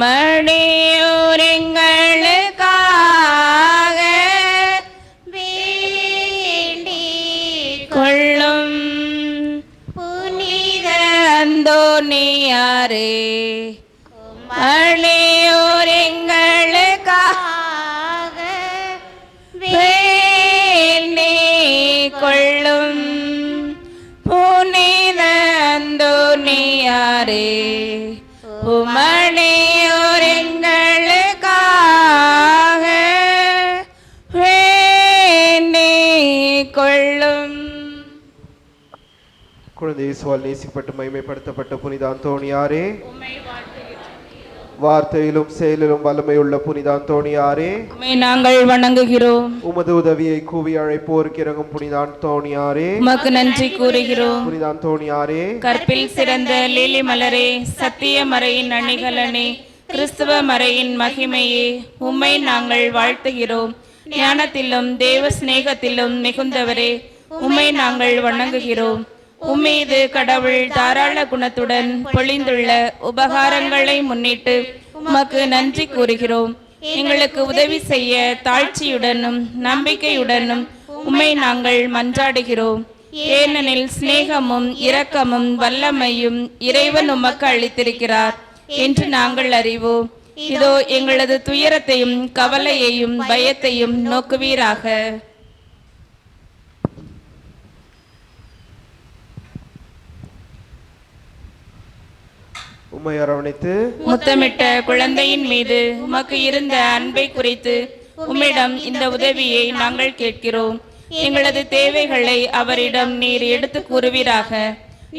உமடியோர் எங்களுக்காக வேண்டிக் கொள்ளும். புனித அந்தோனியாரே, உமடியோர் எங்களுக்காக வேண்டிக் கொள்ளும். புனித அந்தோனியாரே, உமடியோர் எங்களுக்காக வேண்டிக் கொள்ளும். குழந்தை இயேசுவால் நேசிக்கப்பட்டு மகிமைப்படுத்தப்பட்ட புனித அந்தோணியாரே, வார்த்தையிலும் செயலிலும் வல்லமையுள்ள புனித அந்தோணியாரே, நாங்கள் வணங்குகிறோம். உமது உதவியை கூவி அழைப்போருக்கு இறங்கும் புனித அந்தோணியாரே, உமக்கு நன்றி கூறுகிறோம். புனித அந்தோணியாரே, கற்பில் சிறந்த லீலி மலரே, சத்திய மறையின் அணிகலனே, கிறிஸ்துவ மறையின் மகிமையே, உம்மை நாங்கள் வாழ்த்துகிறோம். ஞானத்திலும் தேவ சிநேகத்திலும் மிகுந்தவரே, உம்மை நாங்கள் வணங்குகிறோம். உம்மீது கடவுள் தாராள குணத்துடன் பொழிந்துள்ள உபகாரங்களை முன்னிட்டு உமக்கு நன்றி கூறுகிறோம். எங்களுக்கு உதவி செய்ய தாழ்ச்சியுடனும் நம்பிக்கையுடனும் உம்மை நாங்கள் மன்றாடுகிறோம். ஏனெனில் சிநேகமும் இரக்கமும் வல்லமையும் இறைவன் உமக்கு அளித்திருக்கிறார் என்று நாங்கள் அறிவோம். இதோ எங்களது துயரத்தையும் கவலையையும் பயத்தையும் நோக்குவீராக. உம்மை அரவணைத்து முத்தமிட்ட குழந்தையின் மீது உமக்கு இருந்த அன்பை குறித்து உம்மிடம் இந்த உதவியை நாங்கள் கேட்கிறோம். எங்களது தேவைகளை அவரிடம் நீர் எடுத்து கூறுவீராக.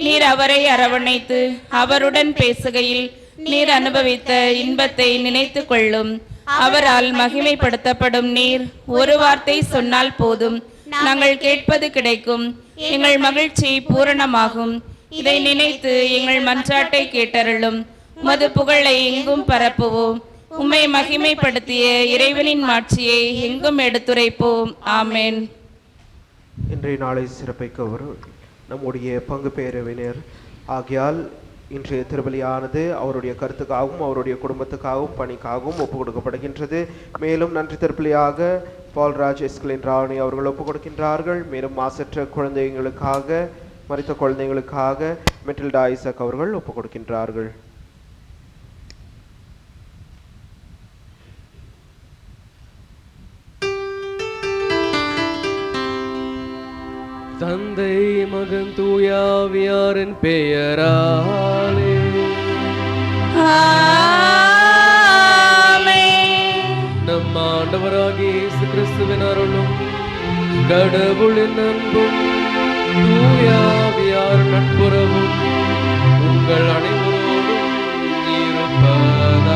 நீர் அவரை அரவணைத்து அவருடன் பேசுகையில் நீர் அனுபவித்த இன்பத்தை நினைத்து கொள்ளும். அவரால் மகிமைப்படுத்தப்படும் நீர் ஒரு வார்த்தை சொன்னால் போதும், நாங்கள் கேட்பது கிடைக்கும். எங்கள் மகிழ்ச்சி பூரணமாகும். இதை நினைத்து எங்கள் மன்றாட்டை கேட்டருளும். உமது புகழை எங்கும் பரப்புவோம். உம்மை மகிமைப்படுத்திய இறைவனின் மாட்சியை எங்கும் எடுத்துரைப்போம். ஆமென். இன்றைய நாளை சிறப்பிக்க நம்முடைய பங்கு பேரவையினர் ஆகியால் இன்றைய திருப்பலியானது அவருடைய கருத்துக்காகவும் அவருடைய குடும்பத்துக்காகவும் பணிக்காகவும் ஒப்புக் கொடுக்கப்படுகின்றது. மேலும் நன்றி திருப்பலியாக பால்ராஜ் எஸ்கலின் ராணி அவர்கள் ஒப்புக் கொடுக்கின்றார்கள். மேலும் மாசற்ற குழந்தைகளுக்காக, மரித்த குழந்தைகளுக்காக மெட்டில்டா ஐசக் அவர்கள் ஒப்புக் கொடுக்கின்றார்கள். தந்தை மகன் தூயாவியாரின் பெயராலே நம் ஆண்டவராகிய இயேசு கிறிஸ்துவின் அருளும் கடவுளின் அன்பும் தூயாவியார் நட்புறவும் உங்கள் அனைவரோடும் இருப்பதாக.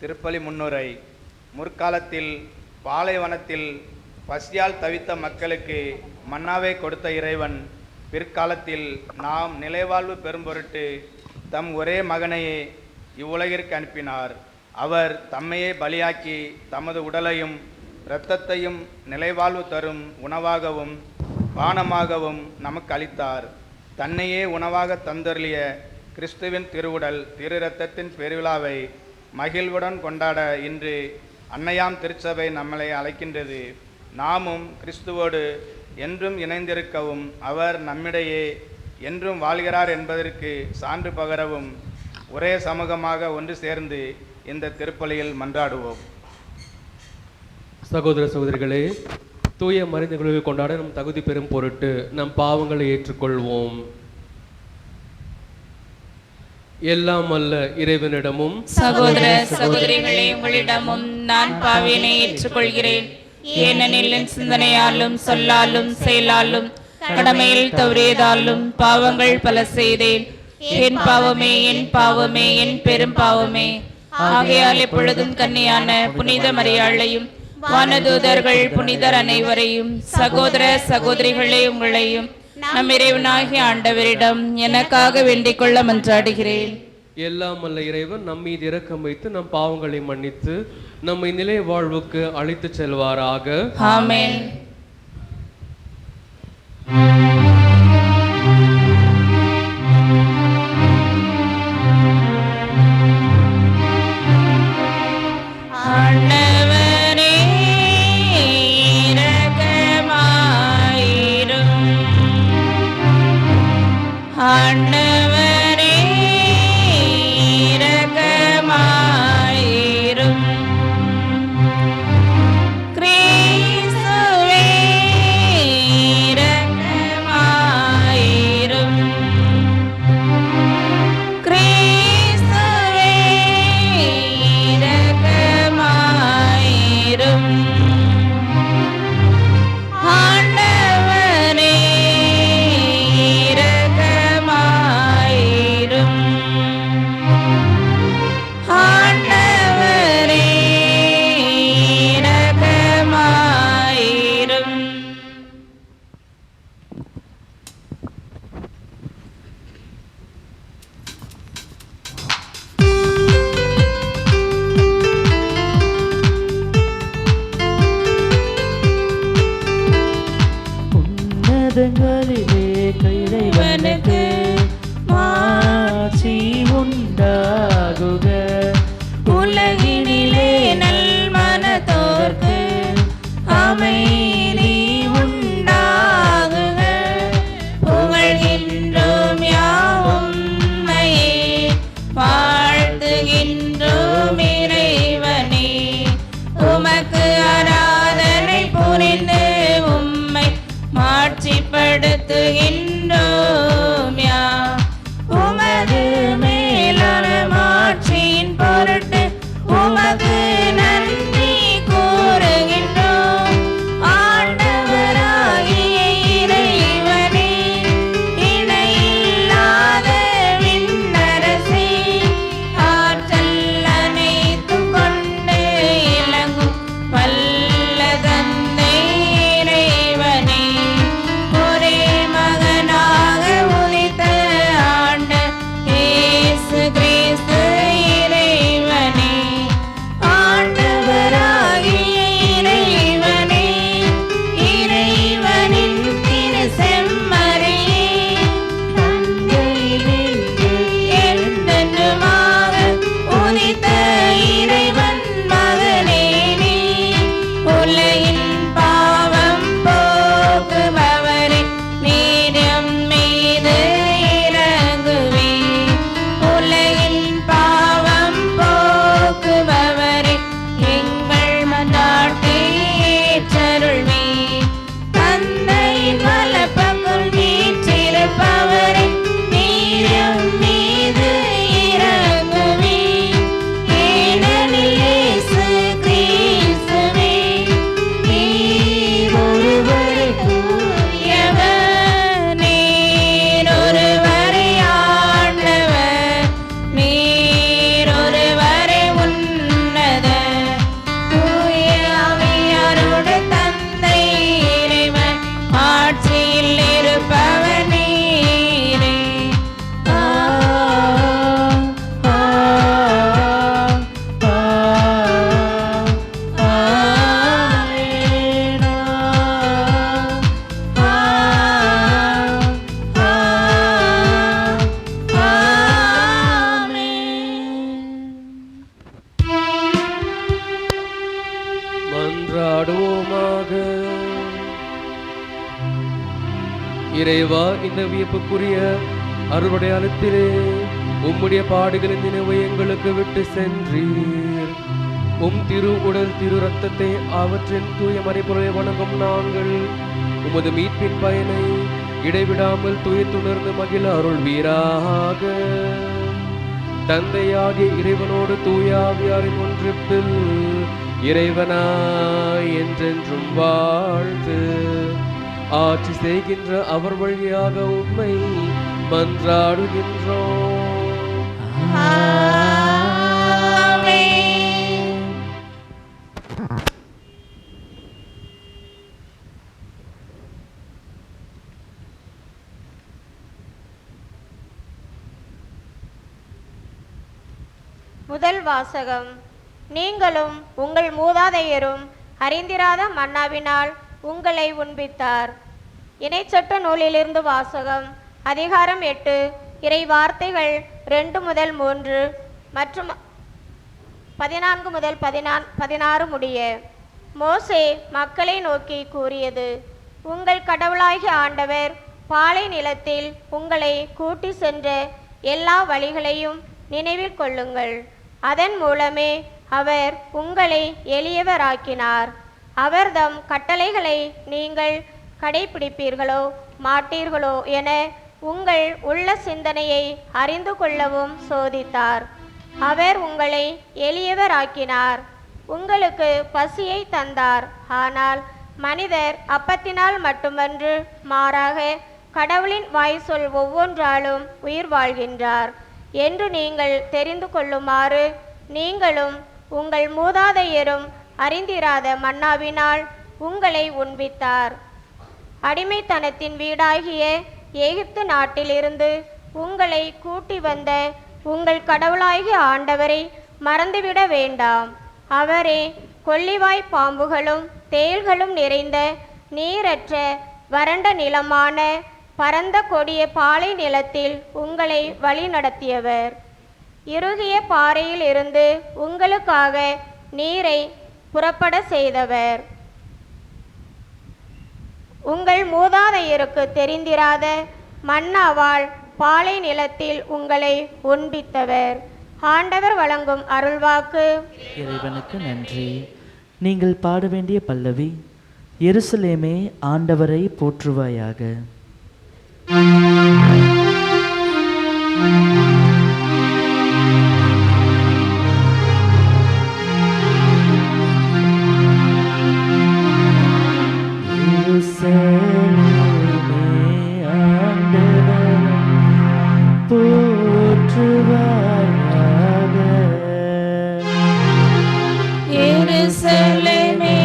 திருப்பலி முன்னுரை. முற்காலத்தில் பாலைவனத்தில் பசியால் தவித்த மக்களுக்கு மன்னாவை கொடுத்த இறைவன் பிற்காலத்தில் நாம் நிலைவாழ்வு பெறும் பொருட்டு தம் ஒரே மகனையே இவ்வுலகிற்கு அனுப்பினார். அவர் தம்மையே பலியாக்கி தமது உடலையும் இரத்தத்தையும் நிலைவாழ்வு தரும் உணவாகவும் பானமாகவும் நமக்கு அளித்தார். தன்னையே உணவாக தந்தருளிய கிறிஸ்துவின் திருவுடல் திரு இரத்தத்தின் பெருவிழாவை மகிழ்வுடன் கொண்டாட இன்று அன்னையாம் திருச்சபை நம்மளை அழைக்கின்றது. நாமும் கிறிஸ்துவோடு என்றும் இணைந்திருக்கவும் அவர் நம்மிடையே என்றும் வாழ்கிறார் என்பதற்கு சான்று பகரவும் ஒரே சமூகமாக ஒன்று சேர்ந்து இந்த திருப்பலியில் மன்றாடுவோம். சகோதர சகோதரிகளே, தூய மறைந்தவர்களை கொண்டாட நம் தகுதி பெறும் பொருட்டு நம் பாவங்களை ஏற்றுக்கொள்வோம். எல்லாம் அல்ல இறைவனிடமும் சகோதர சகோதரிகளே உங்களிடமும் நான் பாவியனை ஏற்றுக்கொள்கிறேன். ஏனெனில் என் சிந்தனையாலும் சொல்லாலும் செயலாலும் கடமையில் தவறியதாலும் பாவங்கள் பல செய்தேன். என் பாவமே என் பாவமே என் பெரும் பாவமே. ஆகையால் எப்பொழுதும் கன்னியான புனித மரியாளையும் வானதூதர்கள் புனிதர் அனைவரையும் சகோதர சகோதரிகளே உங்களையும் நம் இறைவனாகிய ஆண்டவரிடம் எனக்காக வேண்டிக் கொள்ள மன்றாடுகிறேன். எல்லாம் வல்ல இறைவன் நம் மீது இரக்கம் வைத்து நம் பாவங்களை மன்னித்து நம்மை நிலை வாழ்வுக்கு அழைத்துச் செல்வாராக. ஆமென். ஆண்டவரே இரக்கமாயிரும். ஆண்டவரே இரக்கமாயிரும். கிறிஸ்துவே இரக்கமாயிரும். கிறிஸ்துவே இரக்கமாயிரும். ஆண்டவரே இரக்கமாயிரும். ஆண்டவரே இரக்கமாயிரும். உன்னதங்களிலே இறைவனுக்கு மாட்சி உண்டாகுக. உலகினிலே நல் மனத்தோர்க்கு அமைதி உண்டாகுக. புகழ்கின்றோம் யாவும் உம்மையே, வாழ்த்துகின்றோம் இறைவனே. உமக்கு ஆராதனை புரிந்து உம்மை மாட்சிப்படுத்துகின்றோம் யாம். உமது மேலான மாட்சியின் பொருட்டு உமக்கு நன்றி கூறுகின்றோம். ஆண்டவராகிய இறைவனே, இணையில்லாத விண்ணரசே, ஆற்றல் அனைத்தும் கொண்டு இலங்கும் வல்ல தந்தை இறைவனே, ஒரே மகனாக உதித்த ஆண்ட இயேசு கிறிஸ்து இறைவனே. ஆண்டவராகிய இறைவனே, இறைவனின் திரு செம்மறியே, தந்தையினின்று என்றென்றுமாக உதித்த இறைவன் மகனே நீ. உலகின் பாவம் போக்குபவரே, நீர் எம் மீது இரங்குவீர். உலகின் பாவம் போக்குபவரே, எங்கள் மன்றாட்டை ஏற்றருள்வீர். தந்தையின் வலப்பக்கம் வீற்றிருப்பவரே, நீர் எம் மீது இரங்குவீர். ஏனெனில் இயேசு கிறிஸ்துவே, நீர் ஒருவரே தூயவர், நீர் ஒருவரே ஆண்டவர், நீர் ஒருவரே உன்னதர். தூய ஆவியாரோடு தந்தை இறைவன் ஆட்சியில் இருப்பவர் நீரே. மன்றாடுவோமாக. இறைவா, இந்த வியப்புக்குரிய அருளுடையாளத்திலே உம்முடைய பாடுகளின் நினைவை எங்களுக்கு விட்டு சென்றீர். உம் திரு உடல் திரு ரத்தத்தை அவற்றின் தூய மறைபொருளை வணங்கும் நாங்கள் உமது மீட்பின் பயனை இடைவிடாமல் துயத்துணர்ந்து மகிழ அருள்வீராக. தந்தையாகிய இறைவனோடு தூய ஆவியாரின் ஒன்றிப்பில் இறைவனாய் என்றென்றும் வாழ்ந்து ஆட்சி செய்கின்ற அவர் வழியாக உம்மை மன்றாடுகின்றோம். ஆமென். முதல் வாசகம். நீங்களும் உங்கள் மூதாதையரும் அறிந்திராத மன்னாவினால் உங்களை உண்பித்தார். இணைச்சட்ட நூலிலிருந்து வாசகம். அதிகாரம் 8, இறை வார்த்தைகள் 2 முதல் 3 மற்றும் 14 முதல் 16 முடிய. மோசே மக்களை நோக்கி கூறியது: உங்கள் கடவுளாகிய ஆண்டவர் பாலை நிலத்தில் உங்களை கூட்டி சென்ற எல்லா வழிகளையும் நினைவில் கொள்ளுங்கள். அதன் மூலமே அவர் உங்களை எளியவராக்கினார். அவர்தம் கட்டளைகளை நீங்கள் கடைபிடிப்பீர்களோ மாட்டீர்களோ என உங்கள் உள்ள சிந்தனையை அறிந்து கொள்ளவும் சோதித்தார். அவர் உங்களை எளியவராக்கினார். உங்களுக்கு பசியை தந்தார். ஆனால் மனிதர் அப்பத்தினால் மட்டுமன்று, மாறாக கடவுளின் வாய் சொல் ஒவ்வொன்றாலும் உயிர் வாழ்கின்றார் என்று நீங்கள் தெரிந்து கொள்ளுமாறு நீங்களும் உங்கள் மூதாதையரும் அறிந்திராத மன்னாவினால் உங்களை உண்பித்தார். அடிமைத்தனத்தின் வீடாகிய எகிப்து நாட்டிலிருந்து உங்களை கூட்டி வந்த உங்கள் கடவுளாகிய ஆண்டவரை மறந்துவிட வேண்டாம். அவரே கொள்ளிவாய் பாம்புகளும் தேள்களும் நிறைந்த நீரற்ற வறண்ட நிலமான பரந்த கொடிய பாலை நிலத்தில் உங்களை வழி நடத்தியவர். இறுகிய பாறையில் இருந்து உங்களுக்காக நீரை புறப்பட செய்தவர். உங்கள் மூதாதையருக்கு தெரிந்திராத மன்னாவால் பாலை நிலத்தில் உங்களை உண்பித்தவர். ஆண்டவர் வழங்கும் அருள்வாக்கு. இறைவனுக்கு நன்றி. நீங்கள் பாட வேண்டிய பல்லவி: எருசலேமே ஆண்டவரை போற்றுவாயாக. எருசலேமே ஆண்டவரை போற்றுவாயாக. எருசலேமே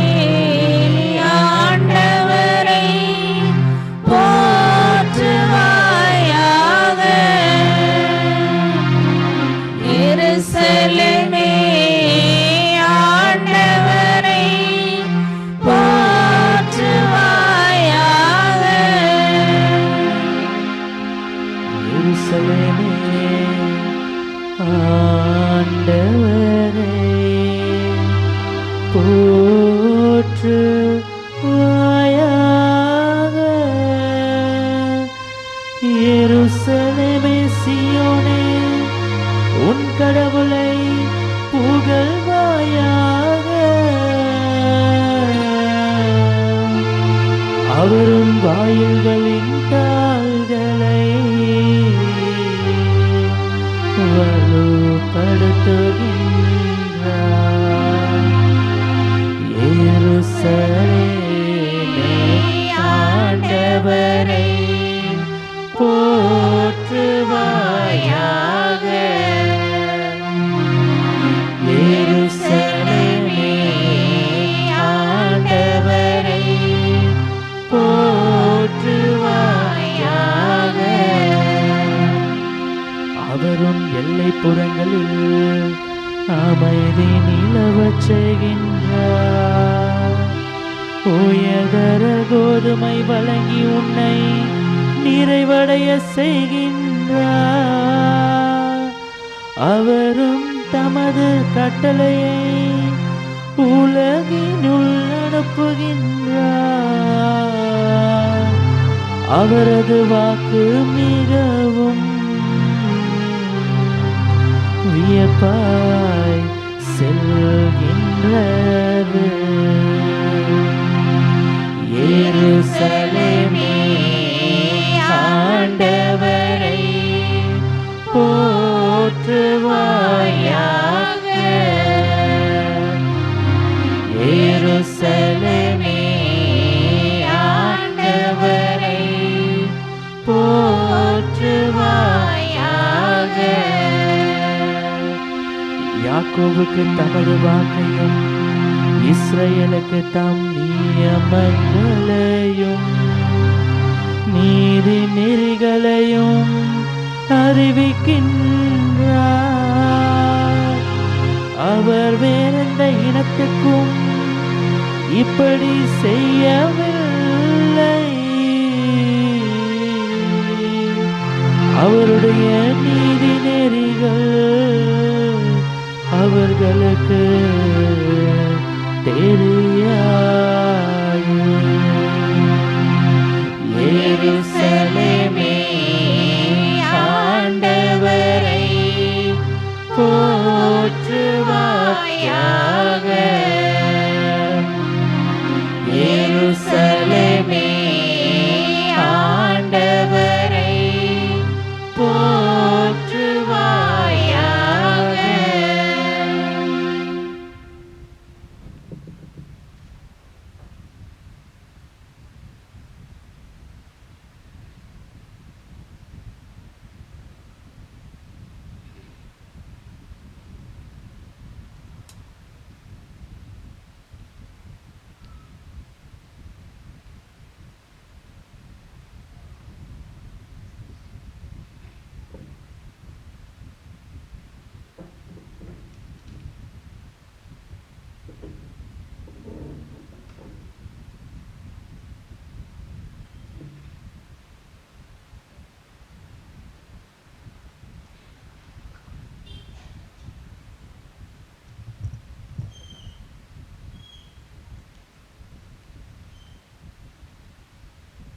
ஆண்டவரை போற்றுவாயாக. எருசலேமே ஆண்டவரை போற்றுவாயாக. எருசலேமே சீயோனே உன் கடவுளை புகழ்வாயாக. அவரும் வாயில்களின் தாள்களை வலுப்படுத்துகின்றார். எருசலேமே ஆண்டவரை போற்றுவாயாக. எருசலேமே ஆண்டவரை போற்றுவாயாக. அவரும் எல்லைப்புறங்களில் அமைதி நிலவச் செய்கின்றார். உயர்தர கோதுமை வழங்கி உன்னை நிறைவடைய செய்கின்றார். அவரும் தமது கட்டளையை உலகினுள் அனுப்புகின்றார். அவரது வாக்கு மிகவும் வியப்பாய் செல்கின்றது. எருசலேமே ஆண்டவரை போற்றுவாயாக. எருசலேமே ஆண்டவரை போற்றுவாயாக. யாக்கோபுக்கு தமது வாக்கையும் இஸ்ரவேலுக்கு தம் நியமங்களையும் நீதி நெறிகளையும் அறிவிக்கின்றார். அவர் வேறெந்த இனத்துக்கும் இப்படி செய்யவில்லை. அவருடைய நீதி நெறிகள் அவர்களுக்கு தெரியாது. எருசலேமே ஆண்டவரை போற்றுவாயாக. எருசலேமே ஆண்டவரை போற்றுவாயாக.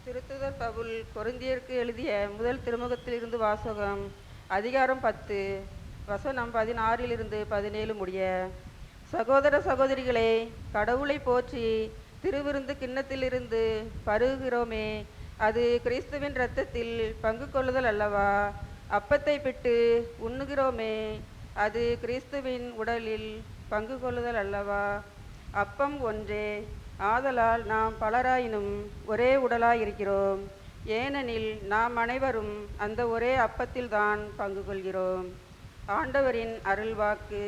திருத்துதர் பவுல் கொரிந்தியருக்கு எழுதிய முதல் திருமுகத்திலிருந்து வாசகம். அதிகாரம் 10 வசனம் 16 17 முடிய. சகோதர சகோதரிகளே, கடவுளை போற்றி திருவிருந்து கிண்ணத்திலிருந்து பருகுகிறோமே, அது கிறிஸ்துவின் இரத்தத்தில் பங்கு கொள்ளுதல் அல்லவா? அப்பத்தை பிட்டு உண்ணுகிறோமே, அது கிறிஸ்துவின் உடலில் பங்கு கொள்ளுதல் அல்லவா? அப்பம் ஒன்றே, ஆதலால் நாம் பலராயினும் ஒரே உடலாயிருக்கிறோம். ஏனெனில் நாம் அனைவரும் அந்த ஒரே அப்பத்தில்தான் பங்கு கொள்கிறோம். ஆண்டவரின் அருள்வாக்கு.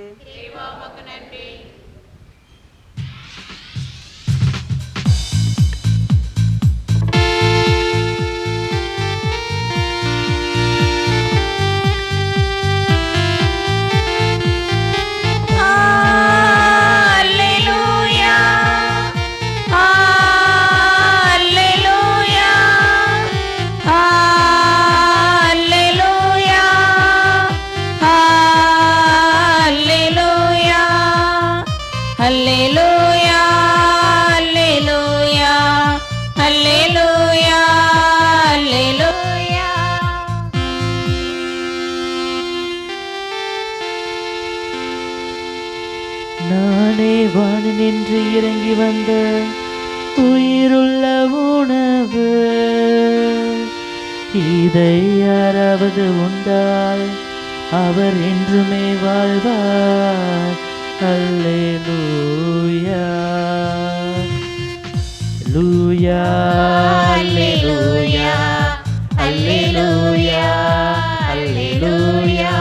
நானே வானினின்று இறங்கி வந்த உயிருள்ள உணவு. இதை யாராவது உண்டால் அவர் என்றுமே வாழ்வார். அல்லேலூயா லூயா அல்லேலூயா அல்லேலூயா அல்லேலூயா.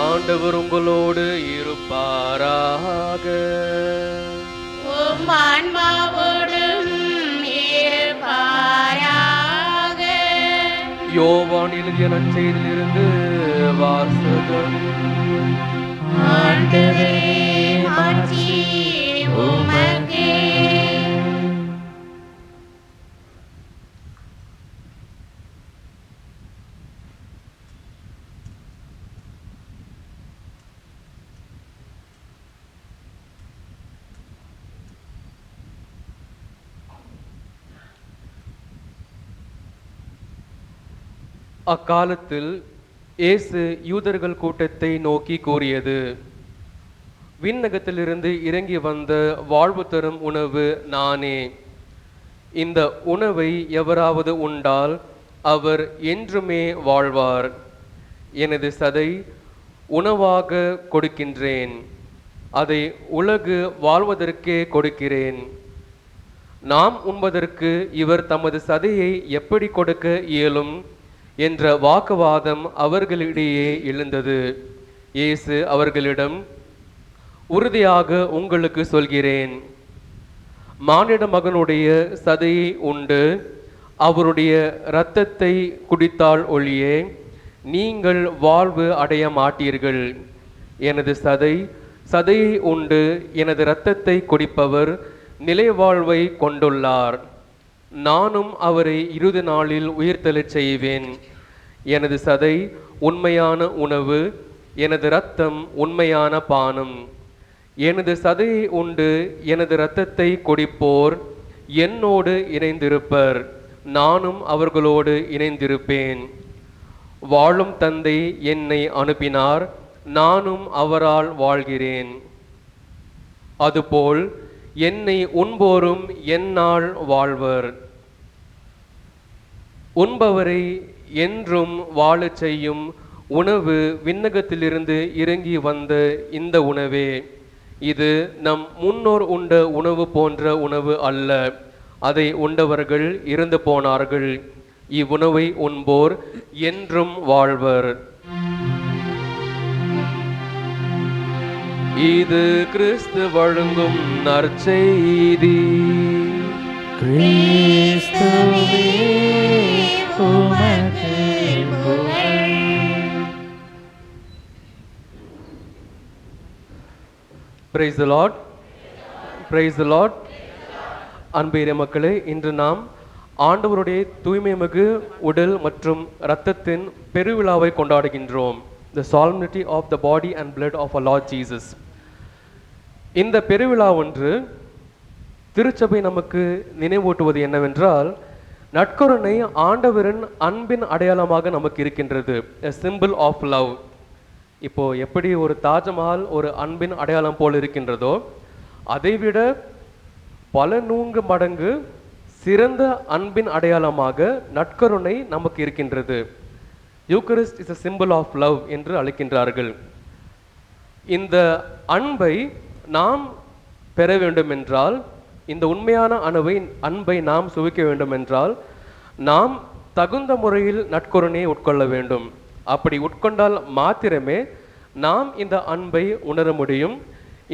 ஆண்டவர் உங்களோடு இருப்பாராக. உம் ஆன்மாவோடும் இருப்பாராக. யோவான் எழுதிய நற்செய்தியிலிருந்து வாசகம். ஆண்டவரே மாட்சி உமக்கே. அக்காலத்தில் இயேசு யூதர்கள் கூட்டத்தை நோக்கி கூறியது, விண்ணகத்திலிருந்து இறங்கி வந்த வாழ்வு தரும் உணவு நானே. இந்த உணவை எவராவது உண்டால் அவர் என்றுமே வாழ்வார். எனது சதை உணவாக கொடுக்கின்றேன், அதை உலகு வாழ்வதற்கே கொடுக்கிறேன். நாம் உண்பதற்கு இவர் தமது சதையை எப்படி கொடுக்க இயலும் என்ற வாக்குவாதம் அவர்களிடையே எழுந்தது. இயேசு அவர்களிடம், உறுதியாக உங்களுக்கு சொல்கிறேன், மானிட மகனுடைய சதையை உண்டு அவருடைய இரத்தத்தை குடித்தால் ஒழிய நீங்கள் வாழ்வு அடைய மாட்டீர்கள். எனது சதையை உண்டு எனது இரத்தத்தை குடிப்பவர் நிலைவாழ்வை கொண்டுள்ளார். நானும் அவரை இறுதி நாளில் உயிர்த்தெழச் செய்வேன். எனது சதை உண்மையான உணவு, எனது இரத்தம் உண்மையான பானம். எனது சதையை உண்டு எனது இரத்தத்தை குடிப்போர் என்னோடு இணைந்திருப்பர், நானும் அவர்களோடு இணைந்திருப்பேன். வாழும் தந்தை என்னை அனுப்பினார், நானும் அவரால் வாழ்கிறேன். அதுபோல் என்னை உண்போரும் என்னால் வாழ்வர். உண்பவரை என்றும் வாழச் செய்யும் உணவு விண்ணகத்திலிருந்து இறங்கி வந்த இந்த உணவே. இது நம் முன்னோர் உண்ட உணவு போன்ற உணவு அல்ல. அதை உண்டவர்கள் இறந்து போனார்கள். இவ்வுணவை உண்போர் என்றும் வாழ்வர். இது கிறிஸ்து வழங்கும் நற்செய்தி. கிறிஸ்துவே உமக்கு புகழ். Praise the Lord. Praise the Lord. அன்புடைய மக்களே, இன்று நாம் ஆண்டவருடைய தூய்மை மிகு உடல் மற்றும் இரத்தத்தின் பெருவிழாவை கொண்டாடுகின்றோம். The solemnity of the body and blood of our Lord Jesus. இந்த பெருவிழா ஒன்று திருச்சபை நமக்கு நினைவூட்டுவது என்னவென்றால், நற்கருணை ஆண்டவரின் அன்பின் அடையாளமாக நமக்கு இருக்கின்றது. A symbol of love. இப்போ எப்படி ஒரு தாஜ்மஹால் ஒரு அன்பின் அடையாளம் போல் இருக்கின்றதோ, அதைவிட பல 100 மடங்கு சிறந்த அன்பின் அடையாளமாக நற்கருணை நமக்கு இருக்கின்றது. Eucharist is a symbol of love என்று அழைக்கின்றார்கள். இந்த அன்பை நாம் பெற வேண்டும் என்றால், இந்த உண்மையான அன்பை நாம் சுவைக்க வேண்டும் என்றால், நாம் தகுந்த முறையில் நற்கருணையை உட்கொள்ள வேண்டும். அப்படி உட்கொண்டால் மாத்திரமே நாம் இந்த அன்பை உணர முடியும்,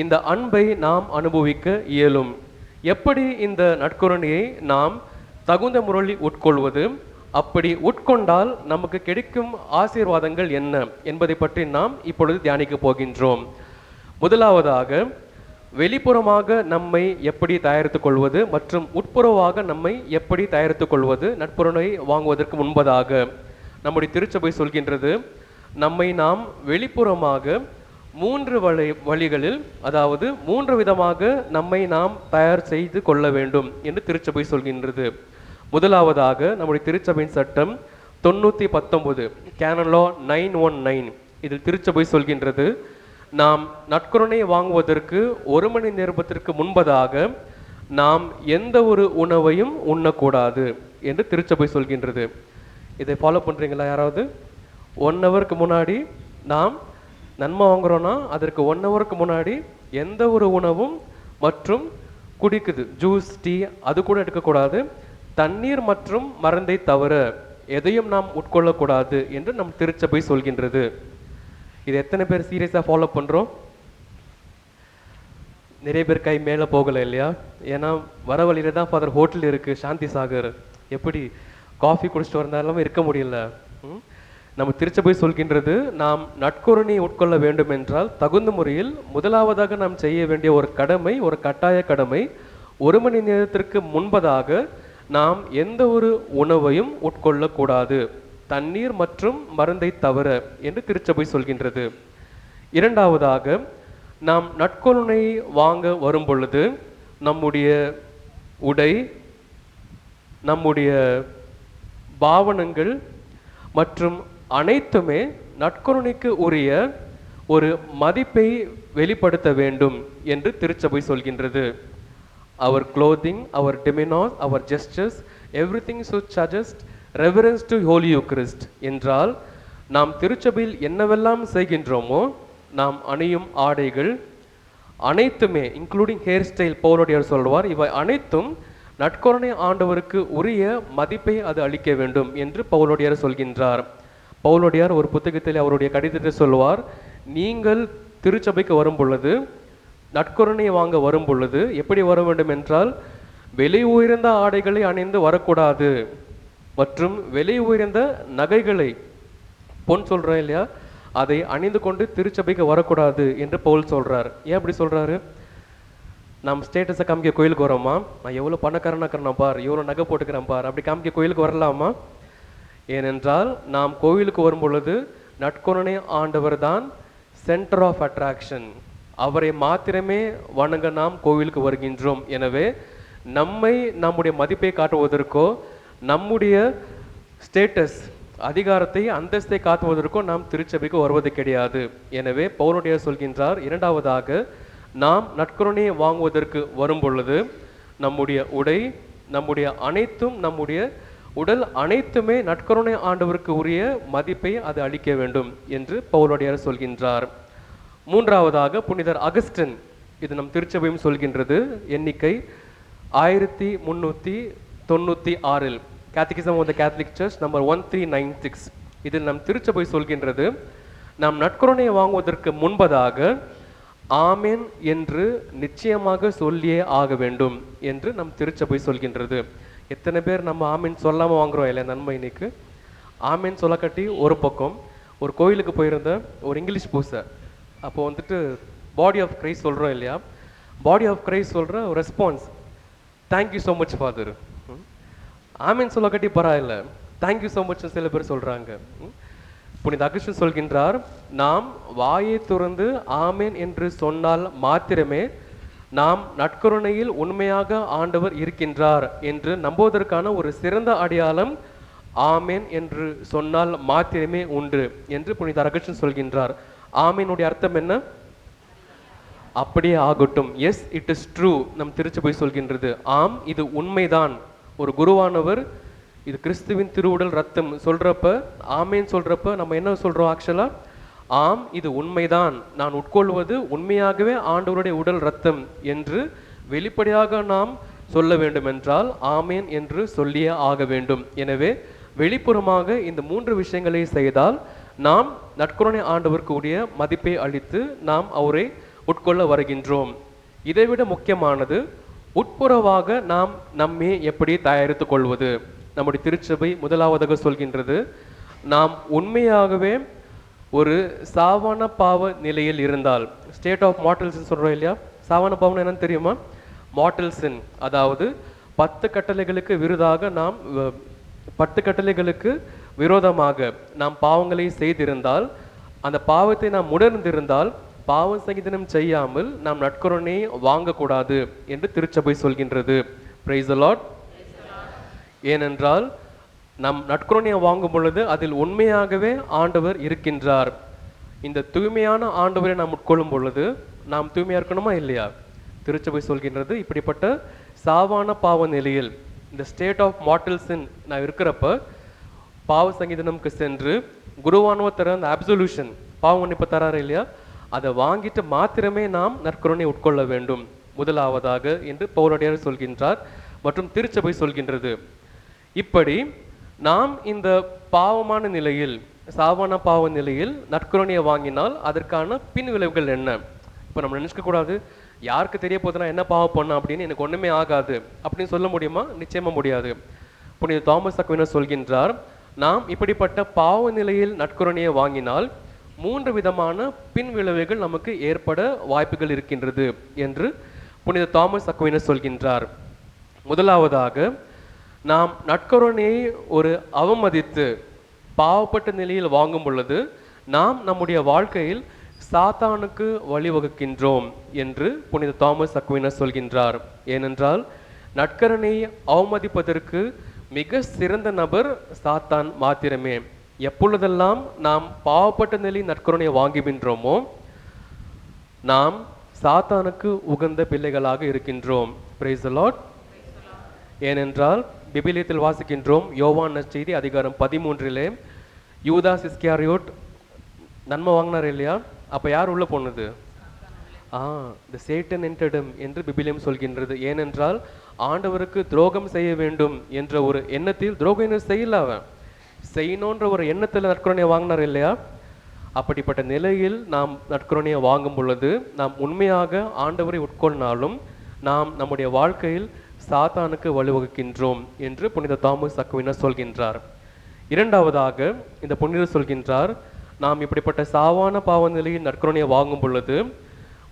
இந்த அன்பை நாம் அனுபவிக்க இயலும். எப்படி இந்த நற்கருணையை நாம் தகுந்த முறையில் உட்கொள்வது, அப்படி உட்கொண்டால் நமக்கு கிடைக்கும் ஆசீர்வாதங்கள் என்ன என்பதை பற்றி நாம் இப்பொழுது தியானிக்க போகின்றோம். முதலாவதாக, வெளிப்புறமாக நம்மை எப்படி தயாரித்துக் கொள்வது மற்றும் உட்புறமாக நம்மை எப்படி தயாரித்துக் கொள்வது. நட்புறனை வாங்குவதற்கு முன்பதாக நம்முடைய திருச்சபை சொல்கின்றது, நம்மை நாம் வெளிப்புறமாக 3 வழிகளில், அதாவது 3 விதமாக நம்மை நாம் தயார் செய்து கொள்ள வேண்டும் என்று திருச்சபை சொல்கின்றது. முதலாவதாக நம்முடைய திருச்சபையின் சட்டம் 919 கேனன் லா 919, இதில் திருச்சபை சொல்கின்றது, நாம் நற்கருணை வாங்குவதற்கு 1 மணி நேரத்திற்கு முன்பதாக நாம் எந்த ஒரு உணவையும் உண்ணக்கூடாது என்று திருச்சபை சொல்கின்றது. இதை ஃபாலோ பண்ணுறீங்களா யாராவது? 1 ஹவருக்கு முன்னாடி நாம் நன்மை வாங்குறோன்னா அதற்கு 1 ஹவருக்கு முன்னாடி எந்த ஒரு உணவும் மற்றும் குடிக்குது ஜூஸ், டீ அது கூட எடுக்கக்கூடாது. தண்ணீர் மற்றும் மருந்தை தவிர எதையும் நாம் உட்கொள்ளக்கூடாது என்று நம் திருச்சபை சொல்கின்றது. இது எத்தனை பேர் சீரியஸாக ஃபாலோ பண்ணுறோம்? நிறைய பேர் கை மேலே போகலை இல்லையா? ஏன்னா வர வழியில் தான் ஃபாதர் ஹோட்டல் இருக்குது, சாந்தி சாகர், எப்படி காஃபி குடிச்சிட்டு வந்தாலும் இருக்க முடியல. நம்ம திருச்சபை சொல்கின்றது, நாம் நற்கருணையை உட்கொள்ள வேண்டும் என்றால் தகுந்த முறையில் முதலாவதாக நாம் செய்ய வேண்டிய ஒரு கடமை, ஒரு கட்டாய கடமை, 1 மணி நேரத்திற்கு முன்பதாக நாம் எந்த ஒரு உணவையும் உட்கொள்ளக்கூடாது, தண்ணீர் மற்றும் மருந்தை தவிர என்று திருச்சபை சொல்கின்றது. இரண்டாவதாக, நாம் நற்கருணை வாங்க வரும் பொழுது நம்முடைய உடை, நம்முடைய பாவனங்கள் மற்றும் அனைத்துமே நற்கருணைக்கு உரிய ஒரு மதிப்பை வெளிப்படுத்த வேண்டும் என்று திருச்சபை சொல்கின்றது. Our clothing, our demeanor, our gestures, everything should suggest reverence to Holy Eucharist. என்றால் நாம் திருச்சபையில் என்னவெல்லாம் செய்கின்றோமோ, நாம் அணியும் ஆடைகள் அனைத்துமே, இன்க்ளூடிங் ஹேர் ஸ்டைல், பவுலடியார் சொல்வார், இவை அனைத்தும் நற்கருணை ஆண்டவருக்கு உரிய மதிப்பை அது அளிக்க வேண்டும் என்று பவுலடியார் சொல்கின்றார். பவுலடியார் ஒரு புத்தகத்தில் அவருடைய கடிதத்தை சொல்வார், நீங்கள் திருச்சபைக்கு வரும் பொழுது, நற்கருணை வாங்க வரும் பொழுது எப்படி வர வேண்டும் என்றால், விலை உயர்ந்த ஆடைகளை அணிந்து வரக்கூடாது மற்றும் விலை உயர்ந்த நகைகளை பொன் சொல்கிறோம் இல்லையா, அதை அணிந்து கொண்டு திருச்சபைக்கு வரக்கூடாது என்று பவுல் சொல்கிறார். ஏன் அப்படி சொல்கிறாரு? நம்ம ஸ்டேட்டஸை காமிக்க கோயிலுக்கு வரோமா, நான் எவ்வளோ பணக்காரனாக்கிறேன் பார், எவ்வளோ நகை போட்டுக்கிறேன் பார், அப்படி காமிக்க கோயிலுக்கு வரலாமா? ஏனென்றால் நாம் கோயிலுக்கு வரும் பொழுது நற்கருணை ஆண்டவர் தான் சென்டர் ஆஃப் அட்ராக்ஷன். அவரை மாத்திரமே வணங்க நாம் கோவிலுக்கு வருகின்றோம். எனவே நம்மை நம்முடைய மதிப்பை காட்டுவதற்கோ நம்முடைய ஸ்டேட்டஸ் அதிகாரத்தை அந்தஸ்தை காட்டுவதற்கோ நாம் திருச்சபைக்கு வருவது கிடையாது. எனவே பவுலுடைய சொல்கின்றார், இரண்டாவதாக நாம் நற்கருணையை வாங்குவதற்கு வரும் பொழுது நம்முடைய உடை, நம்முடைய அனைத்தும், நம்முடைய உடல் அனைத்துமே நற்கருணை ஆண்டவருக்கு உரிய மதிப்பை அது அளிக்க வேண்டும் என்று பவுலுடையார் சொல்கின்றார். மூன்றாவதாக புனிதர் அகஸ்டின், இது நம் திருச்சபையும் சொல்கின்றது, எண்ணிக்கை 1396, catechism of the Catholic Church number 1396. இதில் நம் திருச்சபை சொல்கின்றது, நாம் நற்கருணையை வாங்குவதற்கு முன்பதாக ஆமென் என்று நிச்சயமாக சொல்லியே ஆக வேண்டும் என்று நம் திருச்சபை சொல்கின்றது. எத்தனை பேர் நம்ம ஆமீன் சொல்லாமல் வாங்குறோம் இல்லையா நன்மை? இன்னைக்கு ஆமீன் சொல்ல கட்டி ஒரு பக்கம். ஒரு கோயிலுக்கு போயிருந்த ஒரு இங்கிலீஷ் பூசை, அப்போ வந்துட்டு பாடி ஆஃப் கிரைஸ்ட் சொல்கிறோம் இல்லையா, பாடி ஆஃப் கிரைஸ்ட் சொல்கிற response, thank you so much father. ஆமீன் சொல்ல கட்டி பரவாயில்ல, தேங்க்யூ ஸோ மச் சில பேர் சொல்கிறாங்க. புனித அகஸ்டின் சொல்கின்றார், நாம் வாயை துறந்து ஆமேன் என்று சொன்னால் மாத்திரமே நாம் நற்கருணையில் உண்மையாக ஆண்டவர் இருக்கின்றார் என்று நம்புவதற்கான ஒரு சிறந்த அடையாளம் ஆமேன் என்று சொன்னால் மாத்திரமே உண்டு என்று புனித அகஸ்டின் சொல்கின்றார். ஆமீனுடைய அர்த்தம் என்ன? அப்படியே ஆகட்டும், எஸ் இட் இஸ் ட்ரூ. நம் திருச்சபை சொல்கின்றது, ஆம் இது உண்மைதான். ஒரு குருவானவர் இது கிறிஸ்துவின் திருவுடல் ரத்தம் சொல்றப்ப, ஆமேன் சொல்றப்ப நம்ம என்ன சொல்றோம்? ஆக்சுவலா ஆம் இது உண்மைதான், நான் உட்கொள்வது உண்மையாகவே ஆண்டவருடைய உடல் ரத்தம் என்று வெளிப்படையாக நாம் சொல்ல வேண்டும் என்றால் ஆமேன் என்று சொல்லியே ஆக வேண்டும். எனவே வெளிப்புறமாக இந்த 3 விஷயங்களை செய்தால் நாம் நற்கருணை ஆண்டவருக்கு உடைய மதிப்பை அளித்து நாம் அவரை உட்கொள்ள வருகின்றோம். இதைவிட முக்கியமானது உட்புறவாக நாம் நம்மை எப்படி தயாரித்துக் கொள்வது. நம்முடைய திருச்சபை முதலாவதாக சொல்கின்றது, நாம் உண்மையாகவே ஒரு சாவான பாவ நிலையில் இருந்தால், ஸ்டேட் ஆஃப் மார்டல்ஸ் சொல்கிறோம் இல்லையா, சாவான பாவம் என்னன்னு தெரியுமா? மார்டல்சின், அதாவது 10 கட்டளைகளுக்கு விருதாக நாம் 10 கட்டளைகளுக்கு விரோதமாக நாம் பாவங்களை செய்திருந்தால், அந்த பாவத்தை நாம் உணர்ந்திருந்தால் பாவ சங்கீதனம் செய்யாமல் நாம் நற்கருணை வாங்கக்கூடாது என்று திருச்சபை சொல்கின்றது. Praise the Lord. ஏனென்றால் நம் நற்கருணையை வாங்கும் பொழுது அதில் உண்மையாகவே ஆண்டவர் இருக்கின்றார். இந்த தூய்மையான ஆண்டவரை நாம் உட்கொள்ளும் பொழுது நாம் தூய்மையா இருக்கணுமா இல்லையா? திருச்சபை சொல்கின்றது, இப்படிப்பட்ட சாவான பாவ நிலையில், இந்த ஸ்டேட் ஆஃப் மார்டல்ஸின் நான் இருக்கிறப்ப பாவ சங்கீதனம்க்கு சென்று குருவானவர் தர அந்த அப்சல்யூஷன், பாவ மன்னிப்பு தராரு இல்லையா, அதை வாங்கிட்டு மாத்திரமே நாம் நற்கருணை உட்கொள்ள வேண்டும் முதலாவதாக என்று பவுலடியார் சொல்கின்றார் மற்றும் திருச்சபை சொல்கின்றது. இப்படி நாம் இந்த பாவமான நிலையில், சாவான பாவ நிலையில் நற்கருணையை வாங்கினால் அதற்கான பின் விளைவுகள் என்ன? இப்போ நம்ம நினைக்க கூடாது, யாருக்கு தெரிய போதுனா என்ன பாவம் பண்ண அப்படின்னு, எனக்கு ஒண்ணுமே ஆகாது அப்படின்னு சொல்ல முடியுமா? நிச்சயமா முடியாது. புனித தாமஸ் அக்வினாஸ் சொல்கின்றார், நாம் இப்படிப்பட்ட பாவ நிலையில் நற்கருணையை வாங்கினால் 3 விதமான பின் விளைவுகள் நமக்கு ஏற்பட வாய்ப்புகள் இருக்கின்றது என்று புனித தாமஸ் அக்வினாஸ் சொல்கின்றார். முதலாவதாக, நாம் நற்கருணையை ஒரு அவமதித்து பாவப்பட்ட நிலையில் வாங்கும் பொழுது நாம் நம்முடைய வாழ்க்கையில் சாத்தானுக்கு வழிவகுக்கின்றோம் என்று புனித தாமஸ் அக்வினாஸ் சொல்கின்றார். ஏனென்றால் நற்கருணையை அவமதிப்பதற்கு மிக சிறந்த நபர் சாத்தான் மாத்திரமே. எப்பொழுதெல்லாம் நாம் பாவப்பட்ட நிலையில் நற்கருணையை வாங்குகின்றோமோ நாம் சாத்தானுக்கு உகந்த பிள்ளைகளாக இருக்கின்றோம். Praise the Lord. ஏனென்றால் பிபிலியத்தில் வாசிக்கின்றோம், யோவான் நற்செய்தி அதிகாரம் 13 யூதாஸ் இஸ்காரியோட் நன்மை வாங்கினார் இல்லையா, அப்ப யார் உள்ள போனது? the Satan entered him என்று பிபிலியம் சொல்கின்றது. ஏனென்றால் ஆண்டவருக்கு துரோகம் செய்ய வேண்டும் என்ற ஒரு எண்ணத்தில், துரோகம் செய்யல, அவன் செய்யணுன்ற ஒரு எண்ணத்தில் நற்கருணையை வாங்கினார் இல்லையா. அப்படிப்பட்ட நிலையில் நாம் நற்கருணையை வாங்கும் பொழுது நாம் உண்மையாக ஆண்டவரை உட்கொள்ளாலும் நாம் நம்முடைய வாழ்க்கையில் சாத்தானுக்கு வழிவகுக்கின்றோம் என்று புனித தாமஸ் அக்வினாஸ் சொல்கின்றார். இரண்டாவதாக இந்த புனிதர் சொல்கின்றார், நாம் இப்படிப்பட்ட சாவான பாவ நிலையில் நற்கருணையை வாங்கும் பொழுது